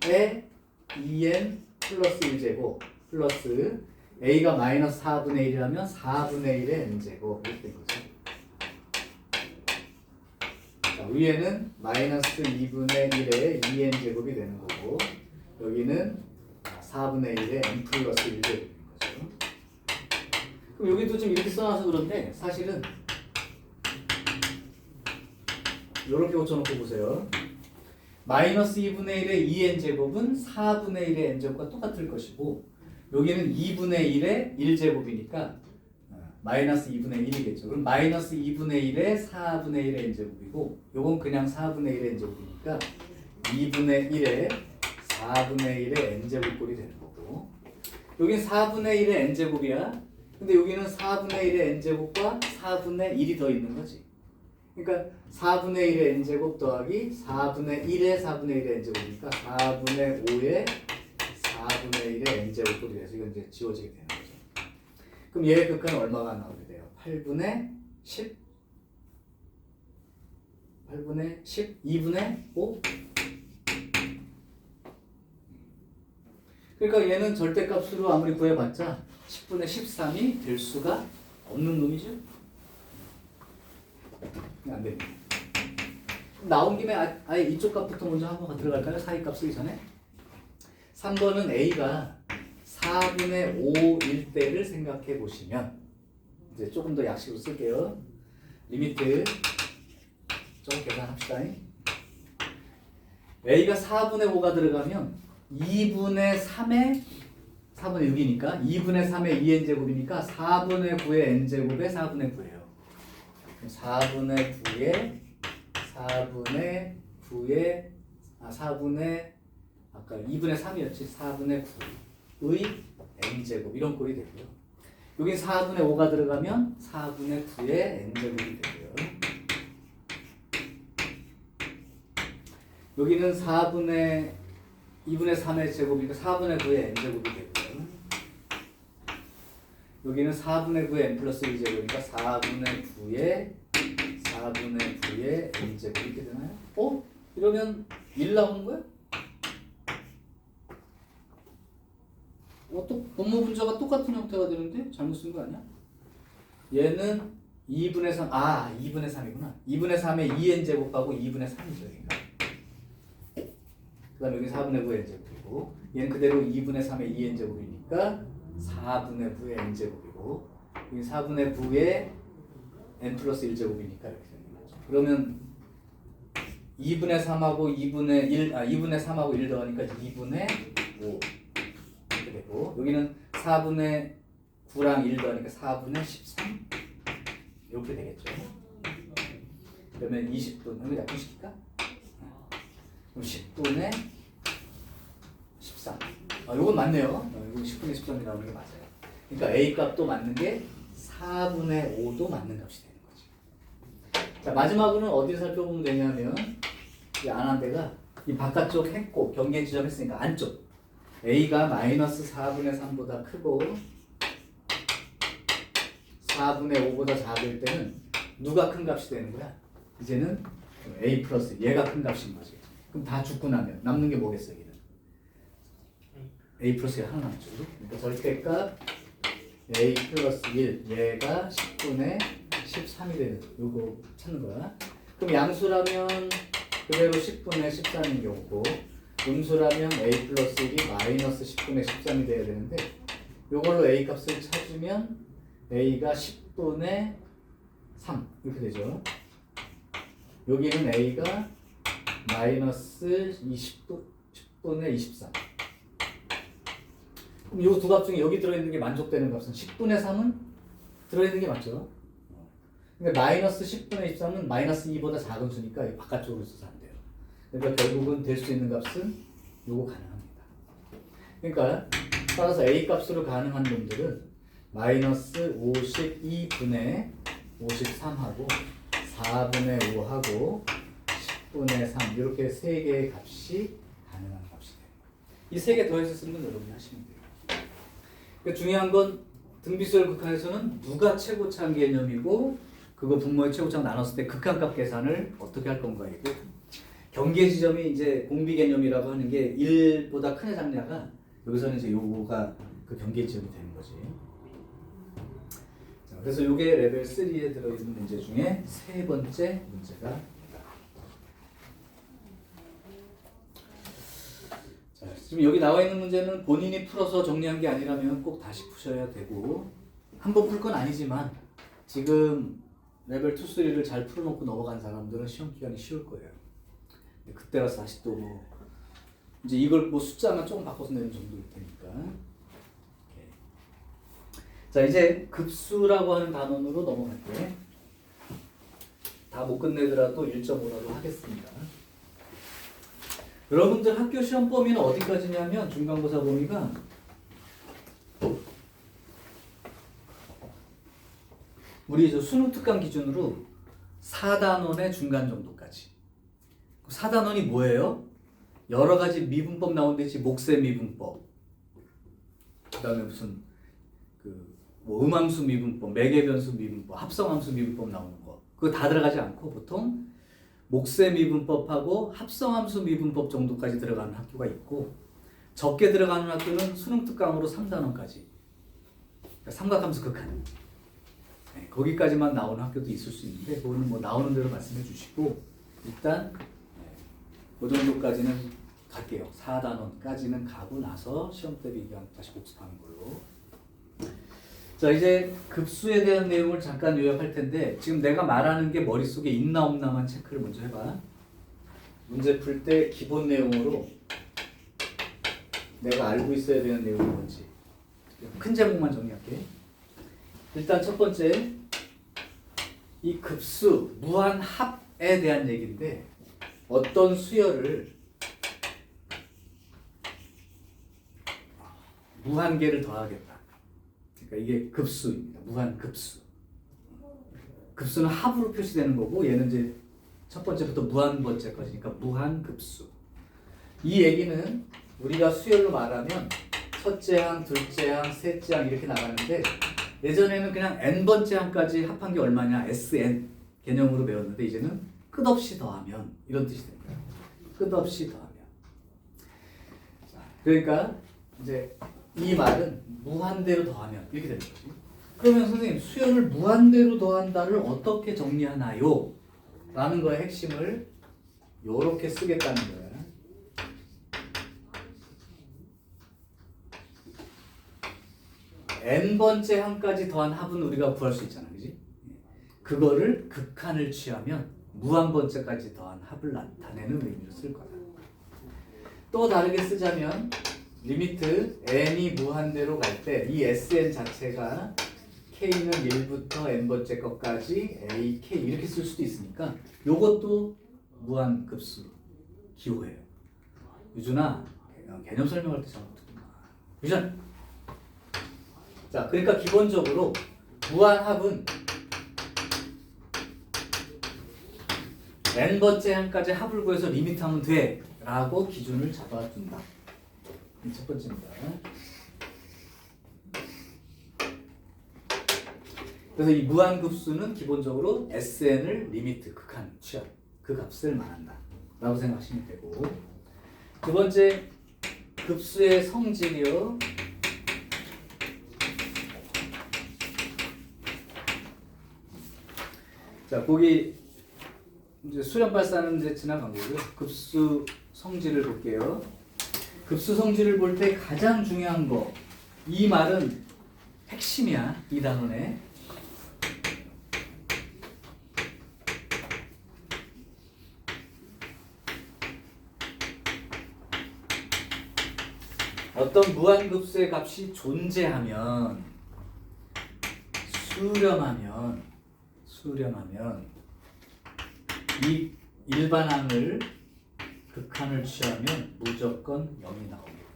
1에 2n 플러스 1제곱 플러스 a가 마이너스 4분의 1이라면 4분의 1의 n제곱 이렇게 된 거죠. 자, 위에는 마이너스 2분의 1의 2n제곱이 되는 거고 여기는 4분의 1의 n 플러스 1제곱이 되는 거죠. 그럼 여기도 좀 이렇게 써놔서 그런데 사실은 이렇게 고쳐놓고 보세요. 마이너스 2분의 1의 2n제곱은 4분의 1의 n제곱과 똑같을 것이고 여기는 2분의 1의 1제곱이니까 마이너스 2분의 1이겠죠. 그럼 마이너스 2분의 1의 4분의 1의 n제곱이고 요건 그냥 4분의 1의 n제곱이니까 2분의 1의 4분의 1의 n제곱꼴이 되는 거고 여긴 4분의 1의 n제곱이야. 근데 여기는 4분의 1의 n제곱과 4분의 1이 더 있는 거지. 그러니까 4분의 1의 n제곱 더하기 4분의 1의 4분의 1의 n제곱이니까 4분의 5의 4분의 1의 n제곱꼴이 돼서 이건 이제 지워지게 되는 거죠. 그럼 얘의 극한은 얼마가 나오게 돼요? 8분의 10? 8분의 10? 2분의 5? 그러니까 얘는 절대값으로 아무리 구해봤자 10분의 13이 될 수가 없는 놈이죠. 안 됩니다. 나온 김에 아예 이쪽 값부터 먼저 한번 들어갈까요? 사이값 쓰기 전에. 3번은 A가 4분의 5일 때를 생각해 보시면 이제 조금 더 약식으로 쓸게요. 리미트 좀 계산합시다. A가 4분의 5가 들어가면 2분의 3의 4분의 6이니까 2분의 3의 2n제곱이니까 4분의 9의 n제곱의 4분의 9예요. 4분의 9에 4분의 아까 2분의 3이었지. 4분의 9의 n제곱 이런 꼴이 되고요. 여기 4분의 5가 들어가면 4분의 9의 n제곱이 되고요. 여기는 2분의 3의 제곱이니까 4분의 9의 n제곱이 되고요. 여기는 4분의 9의 n 플러스 1제곱이니까 4분의 9의 n제곱 이렇게 되나요? 이러면 1 나오는 거야? 또 분모 분자가 똑같은 형태가 되는데 잘못 쓴 거 아니야? 얘는 2분의 3, 2분의 3이구나. 2분의 3의 2n제곱하고 2분의 3이죠. 그러니까. 그 다음에 여기 4분의 9의 n제곱이고 얘는 그대로 2분의 3의 2n제곱이니까 4분의 9의 n제곱이고 여기 4분의 9의 n 플러스 1제곱이니까 이렇게 되는 거죠. 그러면 2분의 3하고 2분의 3하고 1 더하니까 2분의 5 이렇게 되고 여기는 4분의 9랑 1 더하니까 4분의 13 이렇게 되겠죠. 그러면 20분 여기 약분시킬까? 그럼 10분의 13 이건 맞네요. 이건 10분의 13이 나오는 게 맞아요. 그러니까 A 값도 맞는 게 4분의 5도 맞는 값이 되는 거지. 자, 마지막으로는 어디 살펴보면 되냐면 이 안한 데가 이 바깥쪽 했고 경계 지점했으니까 안쪽 A가 마이너스 4분의 3보다 크고 4분의 5보다 작을 때는 누가 큰 값이 되는 거야? 이제는 A 플러스 얘가 큰 값인 거지. 그럼 다 죽고 나면 남는 게 뭐겠어? 여기는 A 플러스가 하나 남죠. 그러니까 절대값 A 플러스 1 얘가 10분의 13이 되는 요거 찾는 거야. 그럼 양수라면 그대로 10분의 13인 경우고 음수라면 A 플러스 1이 마이너스 10분의 13이 돼야 되는데 요걸로 A 값을 찾으면 A가 10분의 3 이렇게 되죠. 여기는 A가 마이너스 10분의 23. 그럼 이 두 값 중에 여기 들어있는 게 만족되는 값은 10분의 3은 들어있는 게 맞죠? 근데 마이너스 10분의 23은 마이너스 2보다 작은 수니까 바깥쪽으로 써서 안 돼요. 그러니까 결국은 될 수 있는 값은 요거 가능합니다. 그러니까 따라서 A 값으로 가능한 놈들은 마이너스 52분의 53하고 4분의 5하고 10분의 3 이렇게 세 개의 값이 가능한 값이 돼요. 이 세 개 더해서 쓰는 건 여러분이 하시면 돼요. 그러니까 중요한 건 등비수열 극한에서는 누가 최고차한 개념이고 그거 분모의 최고차가 나눴을 때 극한값 계산을 어떻게 할 건가이고 경계 지점이 이제 공비 개념이라고 하는 게 1보다 크냐 작냐가 여기서는 이제 요거가 그 경계 지점이 되는 거지. 자, 그래서 요게 레벨 3에 들어있는 문제 중에 세 번째 문제가 자, 지금 여기 나와 있는 문제는 본인이 풀어서 정리한 게 아니라면 꼭 다시 푸셔야 되고 한 번 풀 건 아니지만 지금 레벨 2, 3를 잘 풀어놓고 넘어간 사람들은 시험 기간이 쉬울 거예요. 그때 가서 다시 또 뭐 이제 이걸 뭐 숫자만 조금 바꿔서 내는 정도일 테니까. 오케이. 자, 이제 급수라고 하는 단원으로 넘어갈게. 다 못 끝내더라도 1.5라도 하겠습니다. 여러분들 학교 시험 범위는 어디까지냐면 중간고사 범위가 우리 저 수능 특강 기준으로 4단원의 중간 정도까지. 4단원이 뭐예요? 여러 가지 미분법 나오는데 목세 미분법, 그다음에 무슨 뭐 음함수 미분법, 매개변수 미분법, 합성함수 미분법 나오는 거. 그거 다 들어가지 않고 보통 목세 미분법하고 합성함수 미분법 정도까지 들어가는 학교가 있고 적게 들어가는 학교는 수능 특강으로 3단원까지. 그러니까 삼각함수 극한. 네, 거기까지만 나오는 학교도 있을 수 있는데 그거는 뭐 나오는 대로 말씀해 주시고 일단 그 정도까지는 갈게요. 4단원까지는 가고 나서 시험 대비 그냥 다시 복습하는 걸로. 자, 이제 급수에 대한 내용을 잠깐 요약할 텐데 지금 내가 말하는 게 머릿속에 있나 없나만 체크를 먼저 해봐. 문제 풀 때 기본 내용으로 내가 알고 있어야 되는 내용이 뭔지 큰 제목만 정리할게. 일단 첫 번째, 이 급수, 무한합에 대한 얘기인데 어떤 수열을 무한개를 더하겠다. 그러니까 이게 급수입니다. 무한급수. 급수는 합으로 표시되는 거고 얘는 이제 첫 번째부터 무한 번째까지니까 무한급수. 이 얘기는 우리가 수열로 말하면 첫째 항, 둘째 항, 셋째 항 이렇게 나가는데 예전에는 그냥 n번째 항까지 합한 게 얼마냐 SN 개념으로 배웠는데 이제는 끝없이 더하면 이런 뜻이 됩니다. 끝없이 더하면. 그러니까 이제 이 말은 무한대로 더하면 이렇게 되는 거지. 그러면 선생님 수열을 무한대로 더한다를 어떻게 정리하나요? 라는 거의 핵심을 이렇게 쓰겠다는 거야. n번째 항까지 더한 합은 우리가 구할 수 있잖아, 그지? 그거를 극한을 취하면 무한번째까지 더한 합을 나타내는 의미로 쓸 거다. 또 다르게 쓰자면 리미트 n이 무한대로 갈 때 이 sn 자체가 k는 1부터 n번째 것까지 a, k 이렇게 쓸 수도 있으니까 요것도 무한급수 기호예요. 유준아, 개념 설명할 때 잘못했구나. 유준! 자, 그러니까 기본적으로 무한합은 n번째 항까지 합을 구해서 리미트하면 돼 라고 기준을 잡아준다. 첫 번째입니다. 그래서 이 무한급수는 기본적으로 SN을 리미트, 극한, 취합 그 값을 말한다 라고 생각하시면 되고, 두 번째 급수의 성질이요. 자, 거기 이제 수렴 발사는 이제 지나간 거고요. 급수 성질을 볼게요. 급수 성질을 볼 때 가장 중요한 거, 이 말은 핵심이야, 이 단원에. 어떤 무한급수의 값이 존재하면 수렴하면 이 일반항을 극한을 취하면 무조건 0이 나옵니다.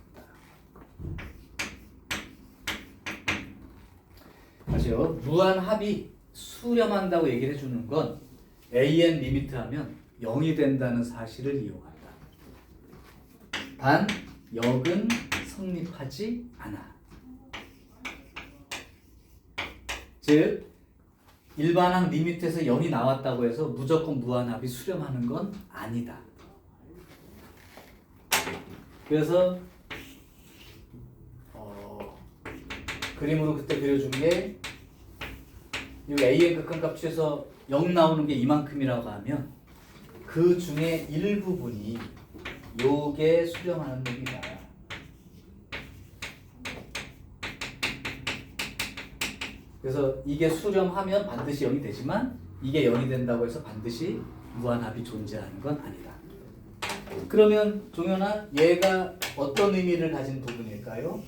다시요. 무한합이 수렴한다고 얘기를 해주는 건 an 리미트 하면 0이 된다는 사실을 이용한다. 단 역은 성립하지 않아. 즉 일반항 리미트에서 0이 나왔다고 해서 무조건 무한합이 수렴하는 건 아니다. 그래서 그림으로 그때 그려준 게 이 a의 극한값 취해서 0 나오는 게 이만큼이라고 하면 그 중에 일부분이 요게 수렴하는 놈이다. 그래서 이게 수렴하면 반드시 0이 되지만 이게 0이 된다고 해서 반드시 무한합이 존재하는 건 아니다. 그러면 종현아, 얘가 어떤 의미를 가진 부분일까요?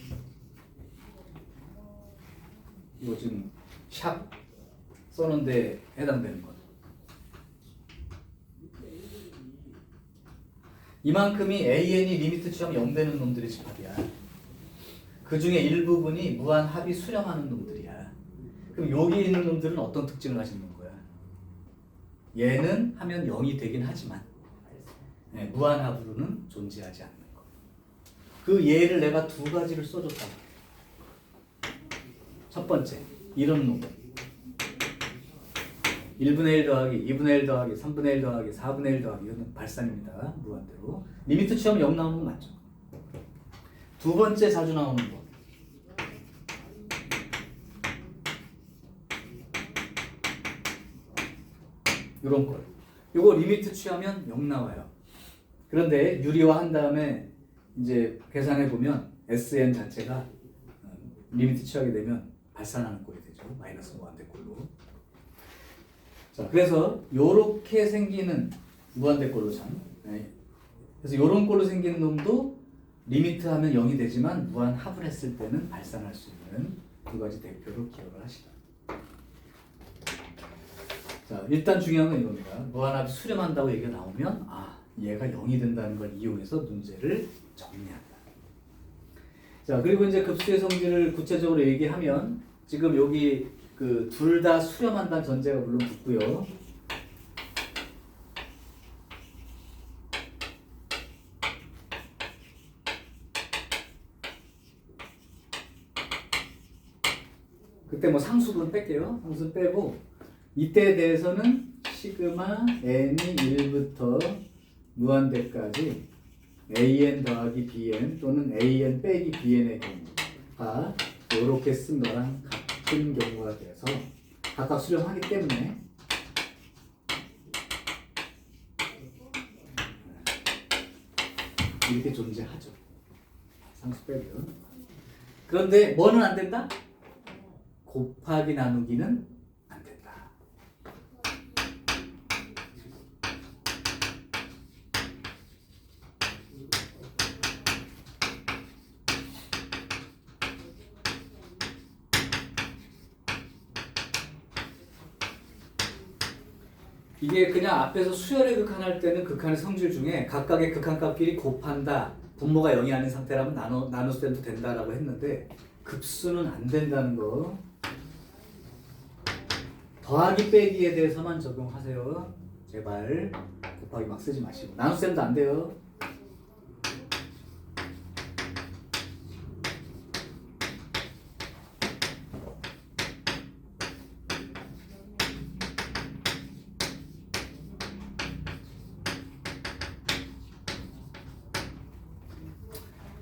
이거 지금 샵 써놓은 데 해당되는 것. 이만큼이 an이 리미트 취하면 0 되는 놈들의 집합이야. 그 중에 일부분이 무한합이 수렴하는 놈들이야. 그럼 여기 있는 놈들은 어떤 특징을 가지는 거야? 얘는 하면 0이 되긴 하지만 무한합으로는 존재하지 않는 거. 그 예를 내가 두 가지를 써줬다. 첫 번째, 이런 놈. 1분의 1 더하기, 2분의 1 더하기, 3분의 1 더하기, 4분의 1 더하기. 이건 발산입니다. 무한대로. 리미트 취하면 0 나오는 거 맞죠? 두 번째 자주 나오는 거. 이런 걸. 이거 리미트 취하면 0 나와요. 그런데 유리화 한 다음에 이제 계산해 보면 SN 자체가 리미트 취하게 되면 발산하는 꼴이 되죠. 마이너스 무한대 꼴로. 자, 그래서 요렇게 생기는 무한대 꼴로 참. 그래서 요런 꼴로 생기는 놈도 리미트 하면 0이 되지만 무한합을 했을 때는 발산할 수 있는 두 가지 대표로 기억을 하시다. 자, 자, 일단 중요한 건 이겁니다. 무한합이 수렴한다고 얘기가 나오면 얘가 0이 된다는 걸 이용해서 문제를 정리한다. 자, 그리고 이제 급수의 성질을 구체적으로 얘기하면 지금 여기 그 둘 다 수렴한다는 전제가 물론 붙고요. 그때 뭐 상수분 뺄게요. 상수 빼고 이때에 대해서는 시그마 n이 1부터 무한대까지 an 더하기 bn 또는 an 빼기 bn의 경우가 이렇게 쓴 거랑 같은 경우가 돼서 각각 수렴하기 때문에 이렇게 존재하죠. 상수 빼면. 그런데 뭐는 안 된다? 곱하기 나누기는 안 된다. 이게 그냥 앞에서 수열의 극한할 때는 극한의 성질 중에 각각의 극한값끼리 곱한다. 분모가 0이 아닌 상태라면 나눗셈도 된다라고 했는데 급수는 안 된다는 거. 더하기 빼기에 대해서만 적용하세요. 제발 곱하기 막 쓰지 마시고. 나눗셈도 안 돼요.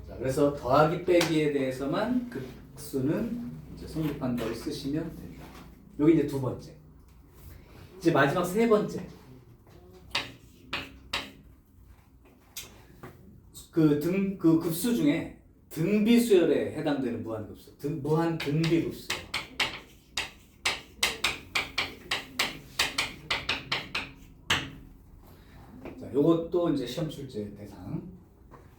자, 그래서 더하기 빼기에 대해서만 급수는 이제 성립한다고 쓰시면 됩니다. 여기 이제 두 번째. 이제 마지막 세 번째. 그 급수 중에 등비수열에 해당되는 무한급수. 무한 등비급수. 자, 요것도 이제 시험 출제 대상.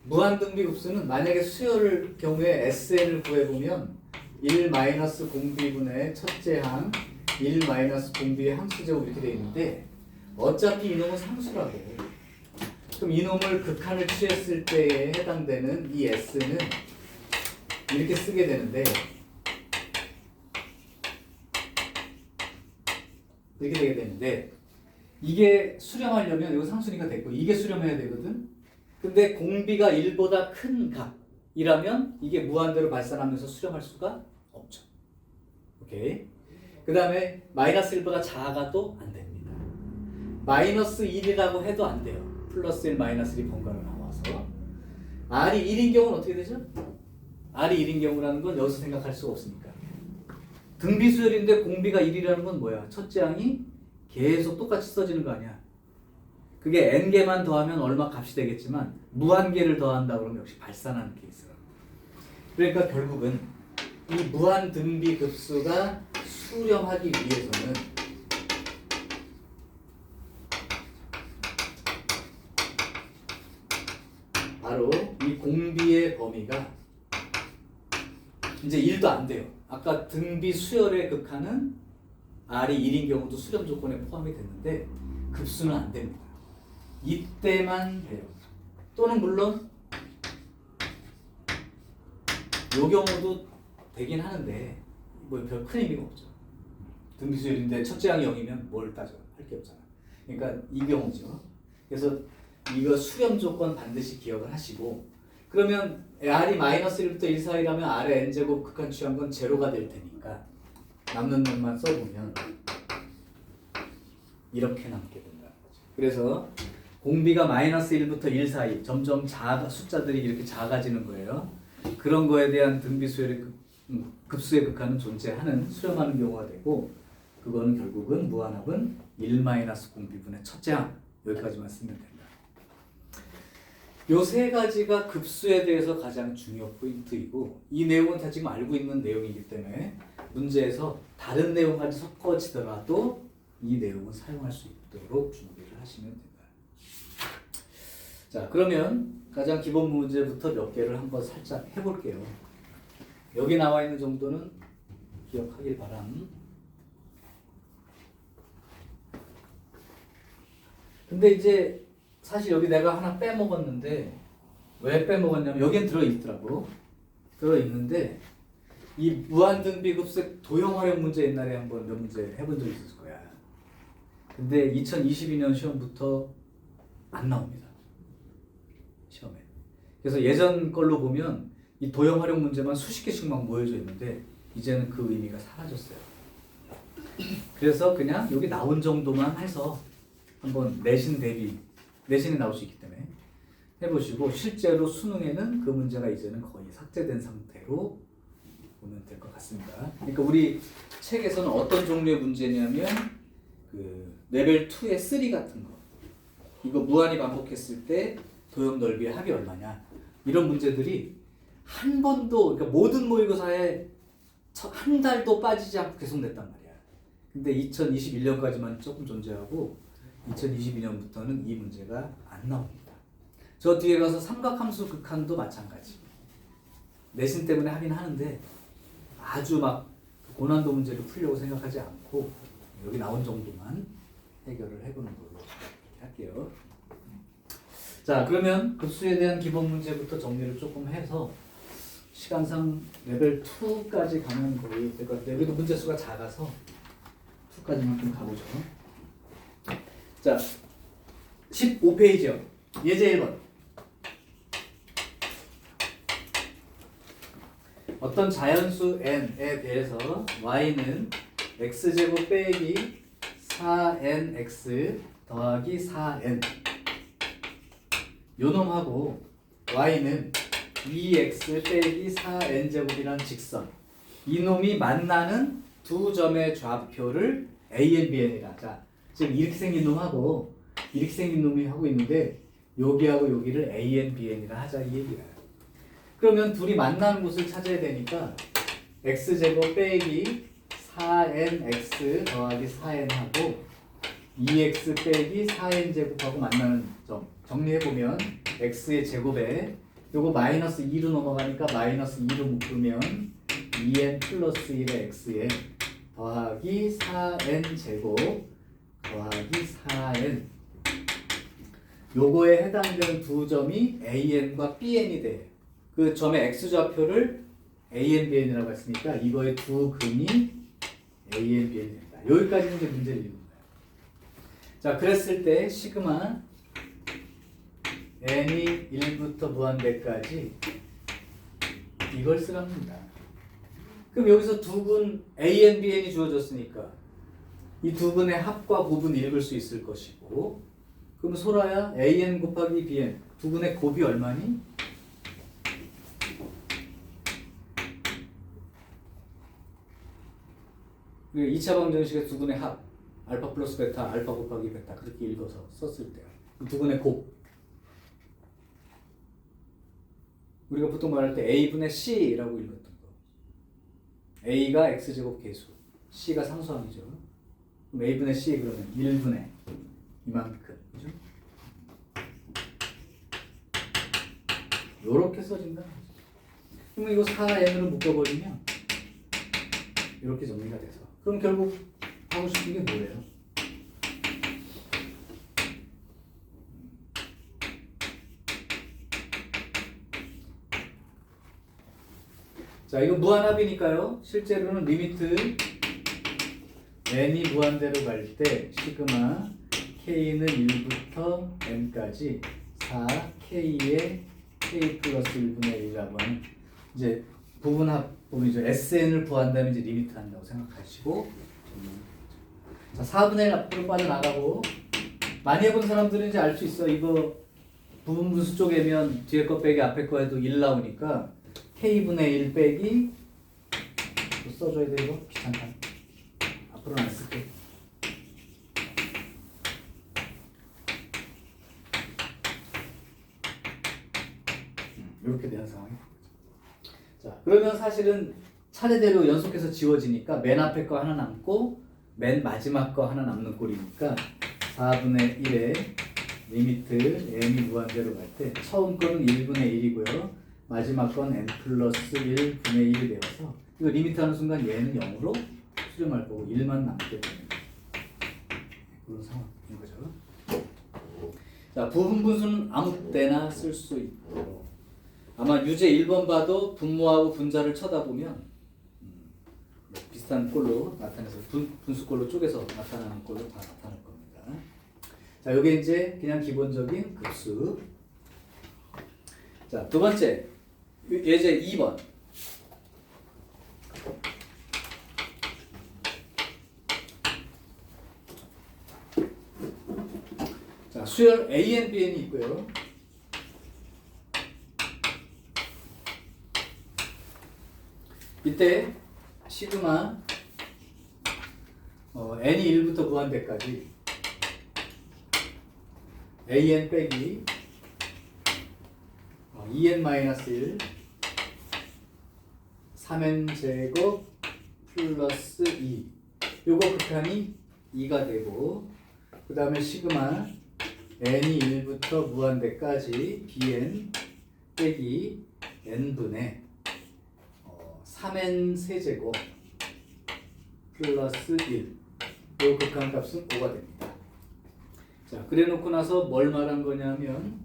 무한 등비급수는 만약에 수열을 경우에 SN을 구해보면 1-공비분의 첫째 항 1-공비의 함수제곱 이렇게 되어 있는데 어차피 이놈은 상수라고. 그럼 이놈을 극한을 취했을 때에 해당되는 이 S는 이렇게 쓰게 되는데 이렇게 되게 되는데 이게 수렴하려면 이거 상수니까 됐고 이게 수렴해야 되거든. 근데 공비가 1보다 큰 값이라면 이게 무한대로 발산하면서 수렴할 수가 없죠. 오케이. 그 다음에 마이너스 1보다 작아도 안 됩니다. 마이너스 1이라고 해도 안 돼요. 플러스 1, 마이너스 1이 번갈아 나와서. R이 1인 경우는 어떻게 되죠? R이 1인 경우라는 건 여기서 생각할 수가 없으니까. 등비수열인데 공비가 1이라는 건 뭐야? 첫째 항이 계속 똑같이 써지는 거 아니야? 그게 n개만 더하면 얼마 값이 되겠지만 무한개를 더한다 그러면 역시 발산하는 케이스라. 그러니까 결국은 이 무한 등비 급수가 수렴하기 위해서는 바로 이 공비의 범위가 이제 1도 안 돼요. 아까 등비 수열의 극한은 R이 1인 경우도 수렴 조건에 포함이 됐는데 급수는 안 됩니다. 이때만 돼요. 또는 물론 요 경우도 되긴 하는데 뭐 별 큰 의미가 없죠. 등비수열인데 첫째 항이 0이면 뭘 따져? 할 게 없잖아. 그러니까 이 경우죠. 그래서 이거 수렴 조건 반드시 기억을 하시고 그러면 R이 마이너스 1부터 1 사이라면 R의 n제곱 극한 취한 건 제로가 될 테니까 남는 놈만 써보면 이렇게 남게 된다는 거죠. 그래서 공비가 마이너스 1부터 1 사이 점점 숫자들이 이렇게 작아지는 거예요. 그런 거에 대한 등비수열의 급수의 극한은 존재하는 수렴하는 경우가 되고 그거는 결국은 무한합은 1-공비분의 첫째 항 여기까지만 쓰면 된다. 요 세 가지가 급수에 대해서 가장 중요 포인트이고 이 내용은 다 지금 알고 있는 내용이기 때문에 문제에서 다른 내용까지 섞어지더라도 이 내용은 사용할 수 있도록 준비를 하시면 됩니다. 자, 그러면 가장 기본 문제부터 몇 개를 한번 살짝 해볼게요. 여기 나와 있는 정도는 기억하길 바람. 근데 이제 사실 여기 내가 하나 빼먹었는데 왜 빼먹었냐면 여기엔 들어있더라고. 들어있는데 이 무한등비급색 도형 활용 문제 옛날에 한번 몇 문제 해본 적 있었을 거야. 근데 2022년 시험부터 안 나옵니다. 시험에. 그래서 예전 걸로 보면 이 도형 활용 문제만 수십 개씩 막 모여져 있는데 이제는 그 의미가 사라졌어요. 그래서 그냥 여기 나온 정도만 해서 한번 내신 대비, 내신에 나올 수 있기 때문에 해보시고 실제로 수능에는 그 문제가 이제는 거의 삭제된 상태로 보면 될 것 같습니다. 그러니까 우리 책에서는 어떤 종류의 문제냐면 그 레벨 2의 3 같은 거, 이거 무한히 반복했을 때 도형 넓이의 합이 얼마냐, 이런 문제들이 한 번도, 그러니까 모든 모의고사에 한 달도 빠지지 않고 계속 냈단 말이야. 근데 2021년까지만 조금 존재하고 2022년부터는 이 문제가 안 나옵니다. 저 뒤에 가서 삼각함수 극한도 마찬가지. 내신 때문에 하긴 하는데 아주 막 고난도 문제를 풀려고 생각하지 않고 여기 나온 정도만 해결을 해보는 걸로 할게요. 자, 그러면 급수에 대한 기본 문제부터 정리를 조금 해서 시간상 레벨 2까지 가면 거의 될 것 같아요. 여기도 문제 수가 작아서 2까지만 좀 가보죠. 자, 15페이지요. 예제 1번. 어떤 자연수 n에 대해서 y는 x제곱 빼기 4nx 더하기 4n 요놈하고 y는 2x 빼기 4n제곱이라는 직선, 이놈이 만나는 두 점의 좌표를 a, n, b, n이라. 자, 지금 이렇게 생긴 놈하고 이렇게 생긴 놈이 하고 있는데 여기하고 여기를 a, n, b, n이라 하자 이 얘기야. 그러면 둘이 만나는 곳을 찾아야 되니까 x제곱 빼기 4nx 더하기 4n하고 2x 빼기 4n제곱하고 만나는 점 정리해보면 x의 제곱에 요거 마이너스 2로 넘어가니까 마이너스 2로 묶으면 2n 플러스 1의 x에 더하기 4n제곱 더하기 4n, 요거에 해당되는 두 점이 an과 bn이 돼. 그 점의 x좌표를 an, bn이라고 했으니까 이거의 두 근이 an, bn이 된다. 여기까지는 이제 문제를 읽는 거예요. 자, 그랬을 때 시그마 n이 1부터 무한대까지 이걸 쓰랍니다. 그럼 여기서 두 근 an, bn이 주어졌으니까 이 두 근의 합과 곱은 읽을 수 있을 것이고, 그럼 소라야 an 곱하기 bn 두 근의 곱이 얼마니? 그리고 2차 방정식의 두 근의 합 알파 플러스 베타, 알파 곱하기 베타 그렇게 읽어서 썼을 때요. 두 근의 곱, 우리가 보통 말할 때 a분의 c라고 읽었던 거. a가 x제곱 계수, c가 상수함이죠. 그럼 a분의 c 그러면 1분의 이만큼, 그죠? 요렇게 써진다. 그러면 이거 4n으로 묶어버리면 이렇게 정리가 돼서, 그럼 결국 하고 싶은 게 뭐예요? 자, 이거 무한합이니까요. 실제로는 리미트 n이 무한대로 갈 때 시그마 k는 1부터 n까지 4k의 k 플러스 1분의 1이라고 하는 이제 부분합법이죠. SN을 구한다면 이제 리미트 한다고 생각하시고, 자, 4분의 1 앞으로 빠져나가고, 많이 해본 사람들은 이제 알 수 있어. 이거 부분분수 쪽에면 뒤에 거 빼기 앞에 거 해도 1 나오니까 k분의 1 빼기, 또 써줘야 돼. 이거 귀찮다. 앞으로는 안 쓸게. 이렇게 되는 상황이. 자, 그러면 사실은 차례대로 연속해서 지워지니까 맨 앞에 거 하나 남고 맨 마지막 거 하나 남는 꼴이니까 4분의 1의 리미트 n이 무한대로 갈 때 처음 거는 1분의 1이고요. 마지막 건 n 플러스 1분의 1이 되어서 이거 리미트 하는 순간 얘는 0으로 수렴할 거고 1만 남게 되는 그런 상황인 거죠. 자, 부분분수는 아무 때나 쓸 수 있도록. 아마 유제 1번 봐도 분모하고 분자를 쳐다보면 비슷한 꼴로 나타내서 분수꼴로 쪼개서 나타나는 꼴로 다 나타날 겁니다. 자, 요게 이제 그냥 기본적인 급수. 자, 두 번째 예제 2번. 자, 수열 AN, BN이 있고요. 이때 시그마 n이 1부터 무한대까지 an 빼기 2n-1 3n 제곱 플러스 2 요거 극한이 2가 되고 그 다음에 시그마 n이 1부터 무한대까지 bn 빼기 n분의 3n 세제곱 플러스 1 요 극한값은 5가 됩니다. 자, 그래 놓고 나서 뭘 말한 거냐면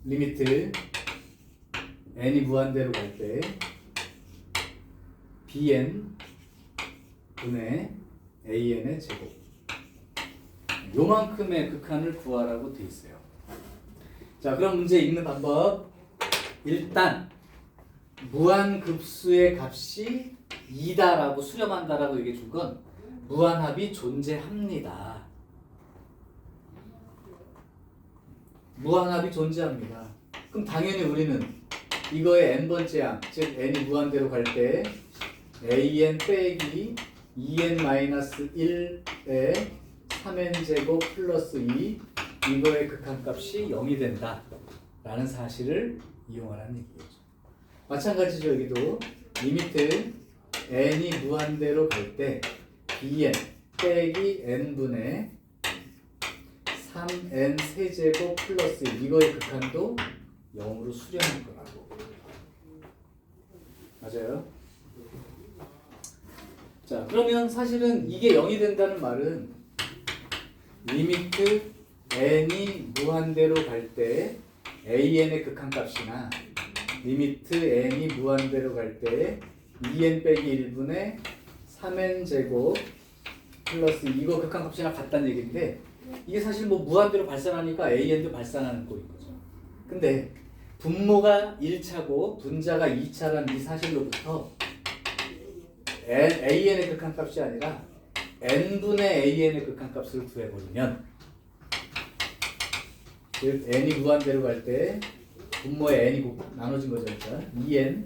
리미트 n이 무한대로 갈 때 bn 분의 an의 제곱 요만큼의 극한을 구하라고 돼 있어요. 자, 그럼 문제 읽는 방법. 일단 무한급수의 값이 2다라고 수렴한다라고 얘기해 준 건 무한합이 존재합니다. 무한합이 존재합니다. 그럼 당연히 우리는 이거의 n번째 항, 즉 n이 무한대로 갈 때 an 빼기 2n-1의 3n 제곱 플러스 2 이거의 극한값이 0이 된다 라는 사실을 이용하라는 얘기죠. 마찬가지죠. 여기도 리미트 n이 무한대로 갈 때 bn 빼기 n분의 3n 세제곱 플러스 1 이거의 극한도 0으로 수렴할 거라고. 맞아요? 자, 그러면 사실은 이게 0이 된다는 말은 리미트 n이 무한대로 갈 때 an의 극한값이나 리미트 n이 무한대로 갈 때 2n 빼기 1분의 3n 제곱 플러스 이거 극한값이나 같다는 얘기인데 이게 사실 뭐 무한대로 발산하니까 an도 발산하는 꼴인 거죠. 근데 분모가 1차고 분자가 2차라는 이 사실로부터 an의 극한값이 아니라 n분의 an의 극한값을 구해버리면 즉 n이 무한대로 갈 때 분모에 n이 나눠진 거죠. 그러니까 2n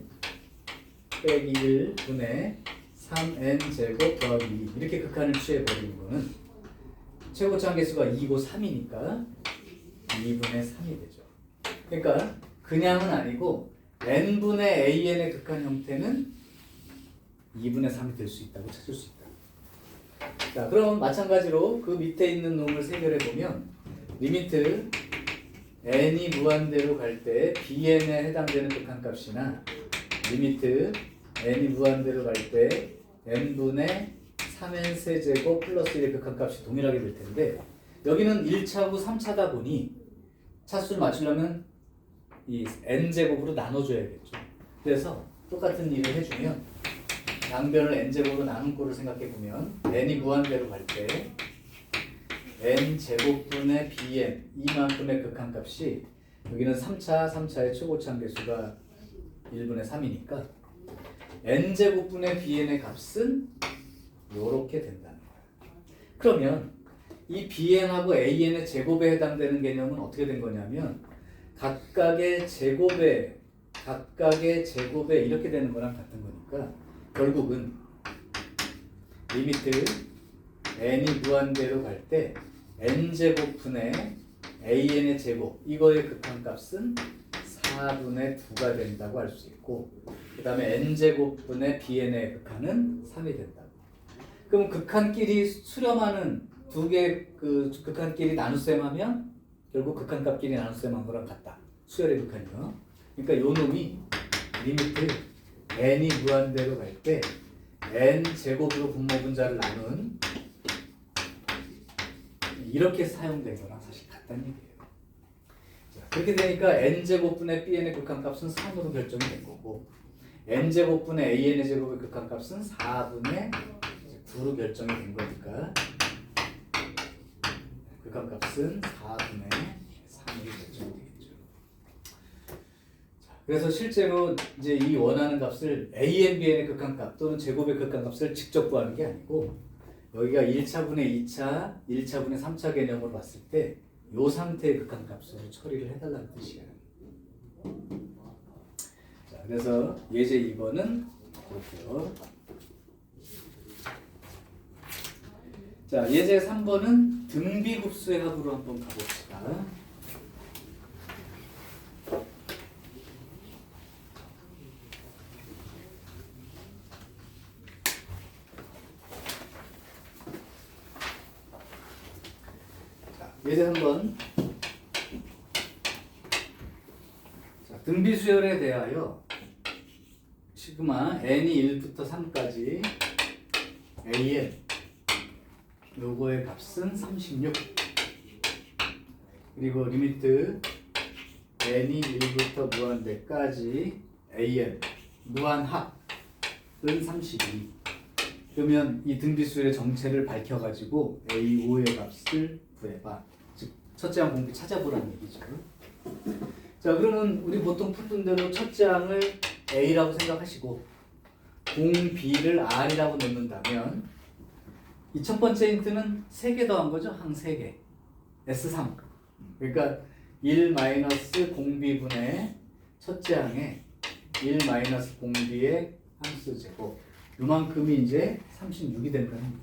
빼기 1분의 3n 제곱 더하기 2 이렇게 극한을 취해버리는 거는 최고차 개수가 2고 3이니까 2분의 3이 되죠. 그러니까 그냥은 아니고 n분의 an의 극한 형태는 2분의 3이 될 수 있다고 찾을 수 있다. 자, 그럼 마찬가지로 그 밑에 있는 놈을 해결해 보면 리미트 n이 무한대로 갈 때 bn에 해당되는 극한값이나 리미트 n이 무한대로 갈 때 n분의 3n 세제곱 플러스 1의 극한값이 동일하게 될 텐데 여기는 1차고 3차다 보니 차수를 맞추려면 이 n제곱으로 나눠줘야겠죠. 그래서 똑같은 일을 해주면 양변을 n제곱으로 나눈 꼴을 생각해보면 n이 무한대로 갈 때 n제곱분의 bn 이만큼의 극한값이 여기는 3차의 최고차 개수가 1분의 3이니까 n제곱분의 bn의 값은 요렇게 된다는 거예요. 그러면 이 bn하고 an의 제곱에 해당되는 개념은 어떻게 된 거냐면 각각의 제곱에 이렇게 되는 거랑 같은 거니까 결국은 리미트 n이 무한대로 갈 때 n제곱분의 an의 제곱 이거의 극한값은 4분의 2가 된다고 할 수 있고 그 다음에 n제곱분의 bn의 극한은 3이 된다. 그럼 극한끼리 수렴하는 두 개 그 극한끼리 나눗셈하면 결국 극한값끼리 나눗셈한 거랑 같다. 수열의 극한이요. 그러니까 요 놈이 리미트 n이 무한대로 갈 때 n 제곱으로 분모 분자를 나눈 이렇게 사용된 거랑 사실 같다는 얘기예요. 자, 그렇게 되니까 n제곱분의 bn의 극한값은 3으로 결정이 된 거고 n제곱분의 an의 제곱의 극한값은 4분의 9로 결정이 된 거니까 극한값은 4분의 3으로 결정이 되겠죠. 자, 그래서 실제로 이제 이 원하는 값을 an, bn의 극한값 또는 제곱의 극한값을 직접 구하는 게 아니고 여기가 1차분의 2차, 1차분의 3차 개념으로 봤을 때 이 상태의 극한값으로 처리를 해달라는 뜻이에요. 자, 그래서 예제 2번은 볼게요. 자, 예제 3번은 등비급수의 합으로 한번 가봅시다. 예제 3번. 자, 등비수열에 대하여 시그마 n이 1부터 3까지 an 요거의 값은 36 그리고 리미트 n이 1부터 무한대까지 an 무한합은 32 그러면 이 등비수열의 정체를 밝혀가지고 a5의 값을 구해봐. 즉 첫째 항 공비 찾아보라는 얘기죠. 자, 그러면 우리 보통 푸는 대로 첫째 항을 A라고 생각하시고 공B를 R이라고 넣는다면 이 첫 번째 힌트는 3개 더한 거죠. 항 3개. S3. 그러니까 1 마이너스 공B분의 첫째 항에 1 마이너스 공B의 함수 제곱. 요만큼이 이제 36이 된다는 얘기예요.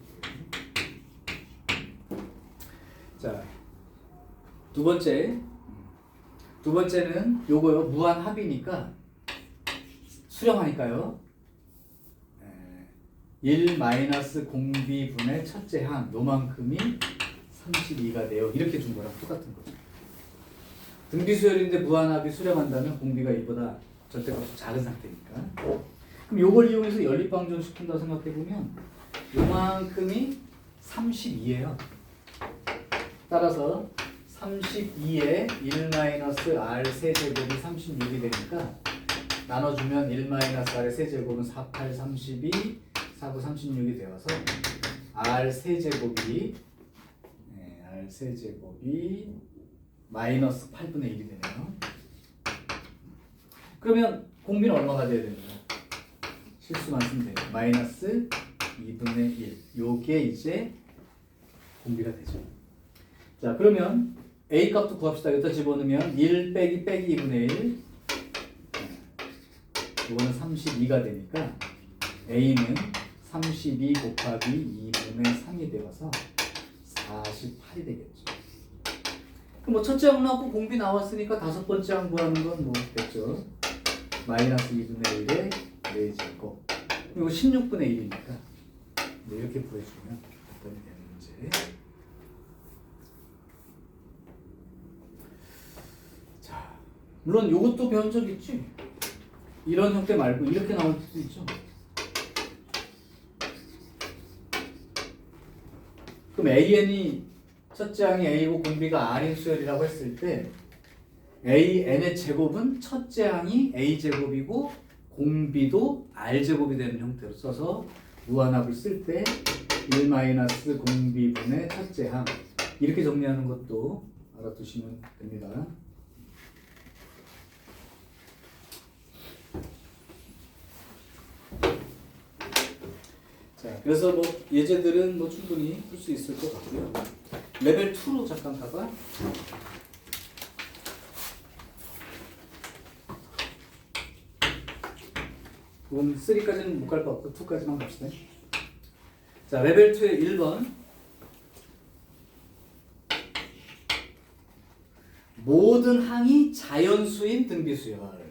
자, 두 번째는 요거요. 무한 합이니까 수렴하니까요. 1 마이너스 공비분의 첫째 항 요만큼이 32가 돼요. 이렇게 준 거랑 똑같은 거죠. 등비수열인데 무한합이 수렴한다면 공비가 이보다 절대값이 작은 상태니까. 그럼 요걸 이용해서 연립방정 시킨다고 생각해보면 요만큼이 32예요. 따라서 32에 1-R 세제곱이 36이 되니까 나눠주면 1-R의 세제곱은 4, 8, 32, 4, 9, 36이 되어서 R 세제곱이 마이너스 8분의 1이 되네요. 그러면 공비는 얼마가 돼야 됩니까? 실수만 쓰면 돼요. 마이너스 2분의 1. 요게 이제 공비가 되죠. 자, 그러면 A 값도 구합시다. 여기다 집어넣으면 1 빼기 2분의 1 이거는 32가 되니까 A는 32 곱하기 2분의 3이 되어서 48이 되겠죠. 그럼 뭐 첫째 항 나왔고 공비 나왔으니까 다섯 번째 항 구하는 건 뭐 됐죠. 마이너스 2분의 1에 4제곱 그리고 16분의 1이니까 이렇게 구해주면 답변이 되는 문제. 자, 물론 이것도 배운 적 있지? 이런 형태 말고 이렇게 나올 수도 있죠. 그럼 AN이 첫째 항이 A고 공비가 R인 수열이라고 했을 때 AN의 제곱은 첫째 항이 A제곱이고 공비도 R제곱이 되는 형태로 써서 무한합을 쓸 때 1 마이너스 공비분의 첫째 항 이렇게 정리하는 것도 알아두시면 됩니다. 자, 그래서 뭐 예제들은 뭐 충분히 풀 수 있을 것 같고요. 레벨 2로 잠깐 가봐. 그럼 3까지는 못 갈 것 같고 2까지만 갑시다. 자, 레벨 2의 1번. 모든 항이 자연수인 등비수열.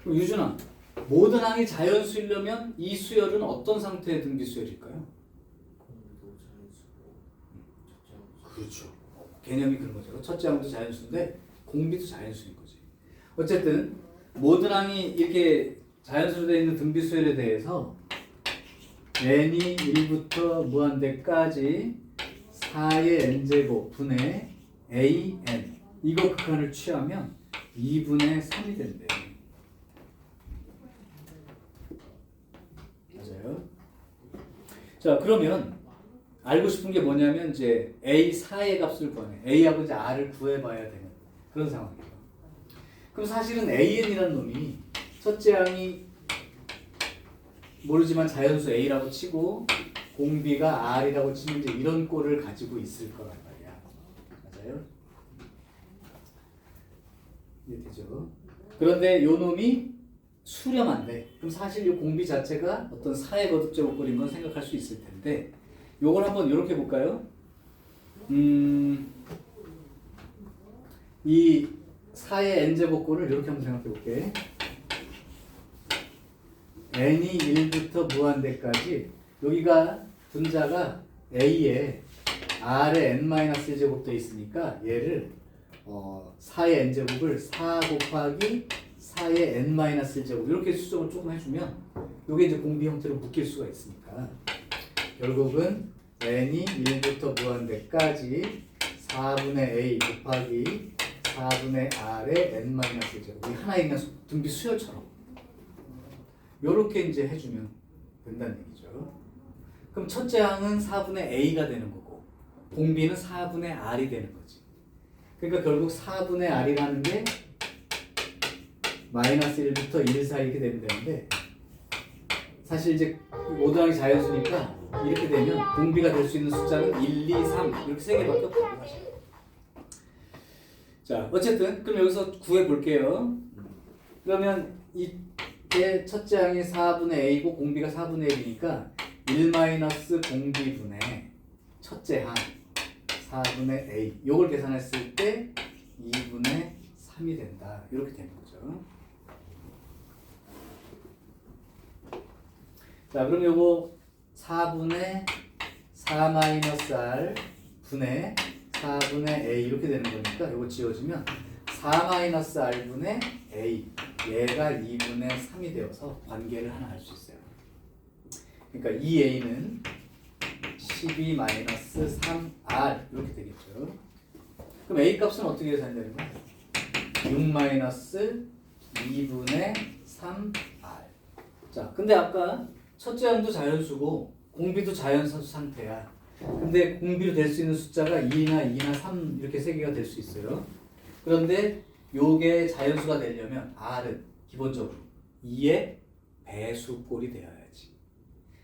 유준아, 모든 항이 자연수이려면 이 수열은 어떤 상태의 등비수열일까요? 그렇죠. 개념이 그런 거죠. 첫째 항도 자연수인데 공비도 자연수인 거지. 어쨌든 모든 항이 이렇게 자연수로 되어 있는 등비수열에 대해서 n이 1부터 무한대까지 4의 n제곱 분의 an 이거 극한을 취하면 2분의 3이 된대요. 맞아요. 자, 그러면 알고 싶은 게 뭐냐면 이제 a4의 값을 구하네. a하고 이제 r을 구해봐야 되는 그런 상황이에요. 그럼 사실은 an이라는 놈이 첫째 항이 모르지만 자연수 a라고 치고 공비가 r이라고 치면 이제 이런 꼴을 가지고 있을 거란 말이야. 맞아요? 이해되죠? 그런데 요 놈이 수렴한데 그럼 사실 이 공비 자체가 어떤 사회 거듭제곱 꼴인 건 생각할 수 있을 텐데 요걸 한번 이렇게 볼까요? 이 4의 n제곱 꼴을 이렇게 한번 생각해 볼게. n이 1부터 무한대까지 여기가 분자가 a에 r에 n-1제곱 되어 있으니까 얘를 4의 n제곱을 4 곱하기 4의 n-1제곱 이렇게 수정을 조금 해주면 이게 이제 공비 형태로 묶일 수가 있으니까 결국은 n이 1부터 무한대까지 4분의 a 곱하기 4분의 r의 n-1제곱 이 하나에 있는 등비 수열처럼 요렇게 이제 해주면 된다는 얘기죠. 그럼 첫째 항은 4분의 a가 되는 거고 공비는 4분의 r이 되는 거지. 그러니까 결국 4분의 r이라는 게 마이너스 1부터 1 사이 이렇게 되면 되는데 사실 이제 모든 항이 자연수니까 이렇게 되면 공비가 될 수 있는 숫자는 1, 2, 3 이렇게 세 개밖에 없다고 사실. 자, 어쨌든 그럼 여기서 구해 볼게요. 그러면 이게 첫째 항이 4분의 a고 공비가 4분의 1이니까 1 마이너스 공비분의 첫째 항 4분의 a 요걸 계산했을 때 2분의 3이 된다. 이렇게 되는 거죠. 자, 그럼 요거 4분의 4 마이너스 r 분의 4분의 a 이렇게 되는 거니까 요거 지워지면 4 마이너스 r 분의 a 얘가 2분의 3이 되어서 관계를 하나 알 수 있어요. 그러니까 2a는 12 마이너스 3r 이렇게 되겠죠. 그럼 a 값은 어떻게 계산되는 거예요? 6 마이너스 2분의 3r. 자, 근데 아까 첫째 항도 자연수고 공비도 자연수 상태야. 근데 공비로 될 수 있는 숫자가 2나 2나 3 이렇게 세 개가 될 수 있어요. 그런데 요게 자연수가 되려면 r은 기본적으로 2의 배수꼴이 되어야지.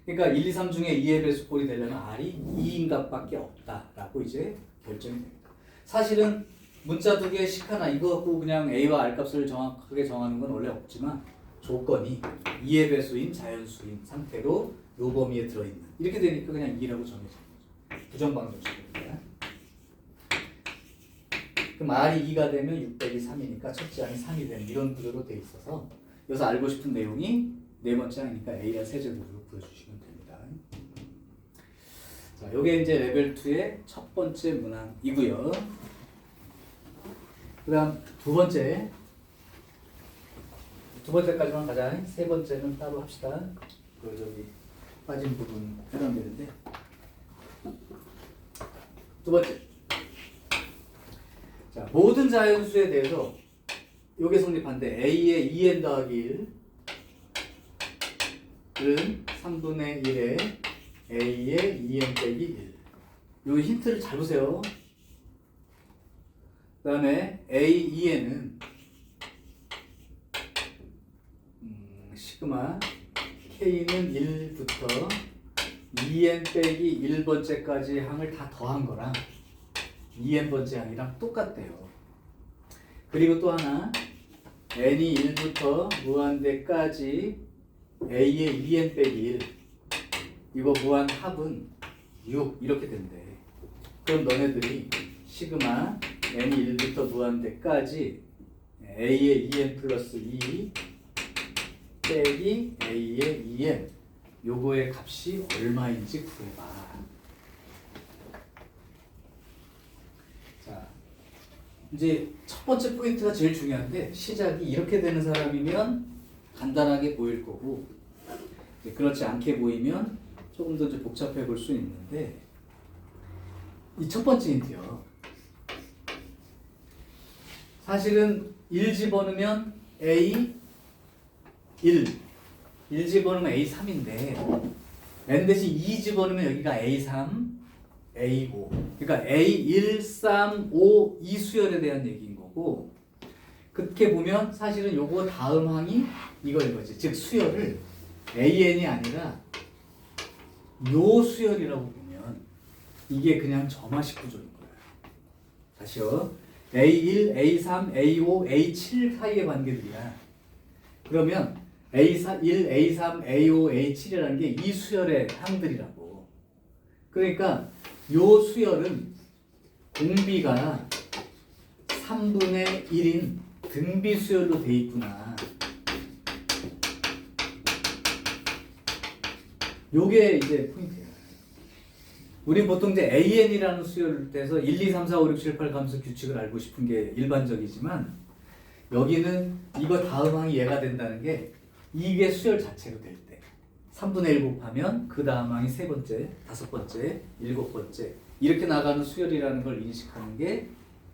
그러니까 1, 2, 3 중에 2의 배수꼴이 되려면 r이 2인 값밖에 없다라고 이제 결정이 됩니다. 사실은 문자 두 개 식 하나 이거 갖고 그냥 a와 r 값을 정확하게 정하는 건 원래 없지만 조건이 2의 배수인 자연수인 상태로 요 범위에 들어있는 이렇게 되니까 그냥 2라고 정해진 거죠. 부정방정식입니다. 그럼 r이 2가 되면 6 빼기 3이니까 첫째 항이 3이 되는 이런 구조로 돼 있어서 여기서 알고 싶은 내용이 네 번째 항이니까 a가 세제곱으로 구해주시면 됩니다. 자, 요게 이제 레벨 2의 첫 번째 문항이고요. 그 다음 두 번째까지만 가자. 세 번째는 따로 합시다. 그 저기 빠진 부분 해당되는데 두 번째. 자, 모든 자연수에 대해서 요게 성립한데 a의 2n 더하기 1은 3분의 1에 a의 2n 빼기 1. 요 힌트를 잘 보세요. 그 다음에 a 2n은 시그마 k는 1부터 2n 빼기 1번째까지 항을 다 더한 거랑 2n번째 항이랑 똑같대요. 그리고 또 하나 n이 1부터 무한대까지 a의 2n 빼기 1 이거 무한 합은 6 이렇게 된대. 그럼 너네들이 시그마 n이 1부터 무한대까지 a의 2n 플러스 2 빼기 a의 2n 요거의 값이 얼마인지 구해봐. 자, 이제 첫 번째 포인트가 제일 중요한데 시작이 이렇게 되는 사람이면 간단하게 보일 거고 그렇지 않게 보이면 조금 더 이제 복잡해 볼 수 있는데 이 첫 번째 힌트요. 사실은 1 집어넣으면 A 1 집어넣으면 A 3인데 n 대신 2 집어넣으면 여기가 A 3 A 5 그러니까 A 1, 3, 5 이 수열에 대한 얘기인 거고 그렇게 보면 사실은 요거 다음 항이 이거지. 즉 수열을 AN이 아니라 요 수열이라고 보면 이게 그냥 점화식 구조인 거예요. 다시요. A1, A3, A5, A7 사이의 관계들이야. 그러면 A1, A3, A5, A7이라는 게 이 수열의 항들이라고. 그러니까 요 수열은 공비가 3분의 1인 등비 수열로 돼 있구나. 요게 이제 포인트예요. 우리 보통 이제 AN이라는 수열을 떼서 1, 2, 3, 4, 5, 6, 7, 8 감수 규칙을 알고 싶은 게 일반적이지만 여기는 이거 다음 항이 얘가 된다는 게 이게 수열 자체로 될 때 3분의 1 곱하면 그 다음 항이 세 번째, 다섯 번째, 일곱 번째 이렇게 나가는 수열이라는 걸 인식하는 게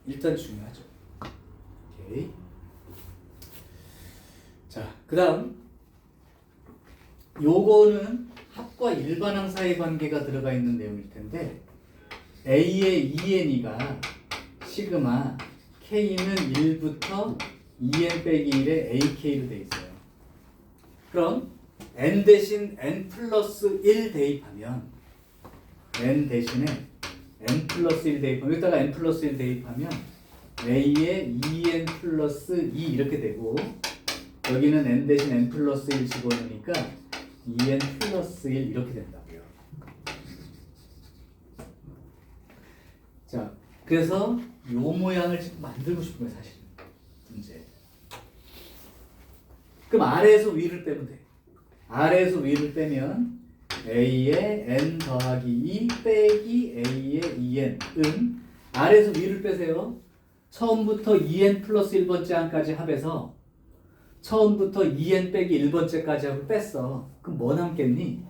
일단 중요하죠. 오케이. 자, 그 다음 요거는 합과 일반항 사이 관계가 들어가 있는 내용일 텐데 A의 EN이가 시그마 K는 1부터 EN 빼기 1에 AK로 돼 있어요. 그럼 N 대신 N 플러스 1 대입하면 N 대신에 N 플러스 1 대입하면 여기다가 N 플러스 1 대입하면 A의 EN 플러스 2 이렇게 되고 여기는 N 대신 N 플러스 1 집어넣으니까 EN 플러스 1 이렇게 된다고요. 자, 그래서 요 모양을 지금 만들고 싶은 거예요, 사실. 이제. 그럼 아래에서 위를 빼면 돼. 아래에서 위를 빼면 A의 N 더하기 2 빼기 A의 EN은 아래에서 위를 빼세요. 처음부터 EN 플러스 1번째 항까지 합해서 처음부터 2n 빼기 1번째까지 하고 뺐어. 그럼 뭐 남겠니?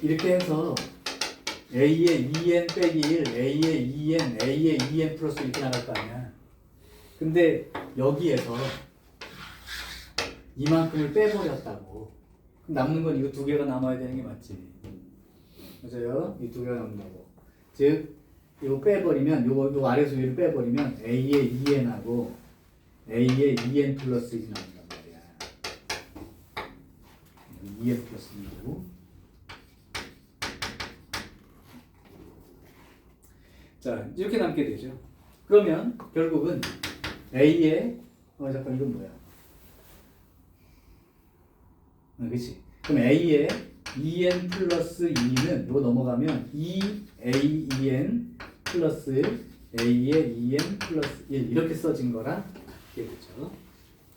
이렇게 해서 A의 2n 빼기 1, A의 2n, A의 2n 플러스 이렇게 나갈 거 아니야. 근데 여기에서 이만큼을 빼버렸다고. 그럼 남는 건 이거 두 개가 남아야 되는 게 맞지. 맞아요? 이 두 개가 남는다고. 즉 이거 빼버리면 요 아래에서 위를 빼버리면 A의 2n하고 A의 2n 플러스 1이 나온단 말이야. 2n 플러스 2고 자 이렇게 남게 되죠. 그러면 결국은 A의 잠깐 이건 뭐야? 그렇지. 그럼 A의 2n 플러스 2는 이거 넘어가면 2AEN 플러스 A의 2n 플러스 1 이렇게 써진 거랑 같게 되죠.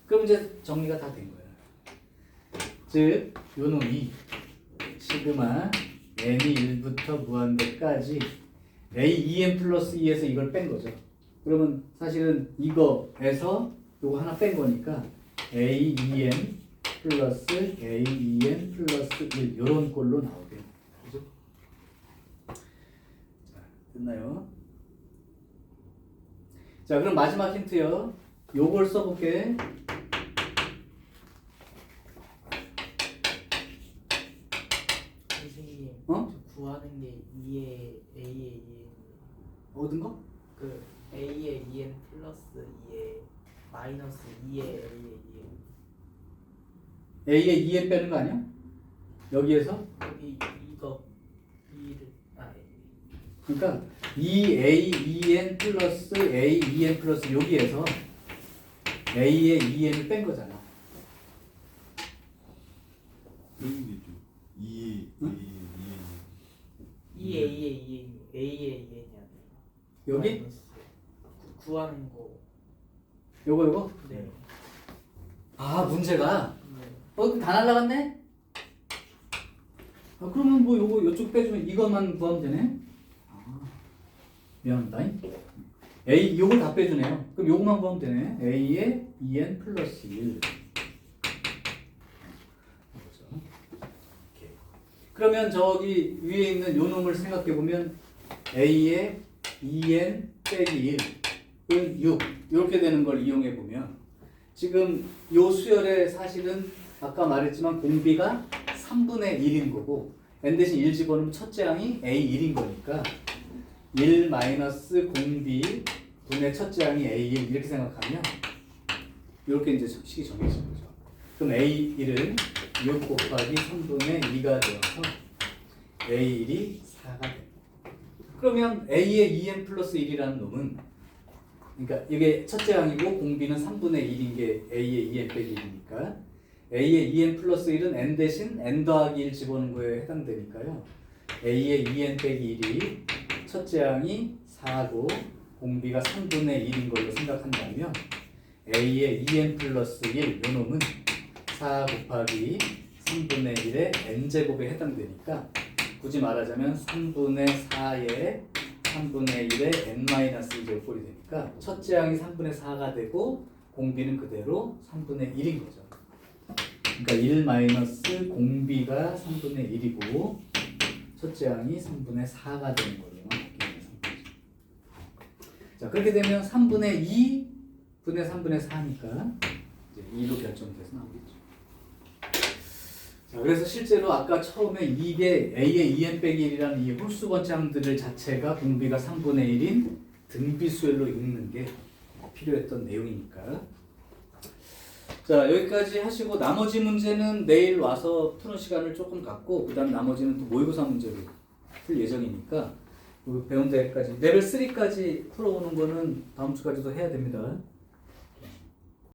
그럼 이제 정리가 다 된 거야. 즉 요놈이 시그마 n이 1부터 무한대까지 A2n 플러스 2에서 이걸 뺀 거죠. 그러면 사실은 이거에서 요거 하나 뺀 거니까 A2n 플러스 A2n 플러스 1 요런 꼴로 나오게. 그죠? 자, 됐나요? 자, 그럼 마지막 힌트요. 요걸 써볼게. 선생님, 어? 구하는 게 2의 A의 2n 얻은 거? 그 A의 2n 플러스 2의 마이너스 2의 A의 2n A의 2n 빼는 거 아니야? 여기에서? 여기 이거 2를 그러니까 2A2n 플러스 A2n 플러스 여기에서 A의 2n을 뺀 거잖아. 여기겠죠. 2에 응? 2의 A의 2n A의 2n이 아니라 여기? 구하는 거. 요거? 네. 아 문제가 네. 다 날라갔네? 그러면 뭐 요거 요쪽 빼주면 이것만 구하면 되네? 미안합니다. A 요걸 다 빼주네요. 그럼 요것만 보면 되네. A에 2n 플러스 1. 그러면 저기 위에 있는 요 놈을 생각해 보면 A에 2n 빼기 1은 6 이렇게 되는 걸 이용해 보면 지금 요 수열에 사실은 아까 말했지만 공비가 3분의 1인 거고 n 대신 1 집어넣으면 첫째 항이 A1인 거니까 1 마이너스 공비 분의 첫째 항이 A1 이렇게 생각하면 이렇게 이제 식이 정해진 거죠. 그럼 A1은 6 곱하기 3분의 2가 되어서 A1이 4가 됩니다. 그러면 A의 2n 플러스 1이라는 놈은 그러니까 이게 첫째 항이고 공비는 3분의 1인 게 A의 2n 빼기 1이니까 A의 2n 플러스 1은 n 대신 n 더하기 1 집어넣은 거에 해당되니까요. A의 2n 빼기 1이 첫째 항이 4고 공비가 3분의 1인 걸로 생각한다면 A의 2n 플러스 1 요놈은 4 곱하기 3분의 1의 n제곱에 해당되니까 굳이 말하자면 3분의 4의 3분의 1의 n-1제곱꼴이 되니까 첫째 항이 3분의 4가 되고 공비는 그대로 3분의 1인 거죠. 그러니까 1 마이너스 공비가 3분의 1이고 첫째 항이 3분의 4가 되는 걸로만 바뀌는 상태죠. 자, 그렇게 되면 3분의 2 분의 3분의 4니까 이제 2로 결정돼서 나오겠죠. 자, 그래서 실제로 아까 처음에 이게 A의 2n 빼기 1이라는 이 홀수 번창들 자체가 공비가 3분의 1인 등비수열로 읽는 게 필요했던 내용이니까. 자, 여기까지 하시고 나머지 문제는 내일 와서 푸는 시간을 조금 갖고 그 다음 나머지는 또 모의고사 문제로 풀 예정이니까 배운 데까지 레벨 3까지 풀어오는 거는 다음 주까지도 해야 됩니다.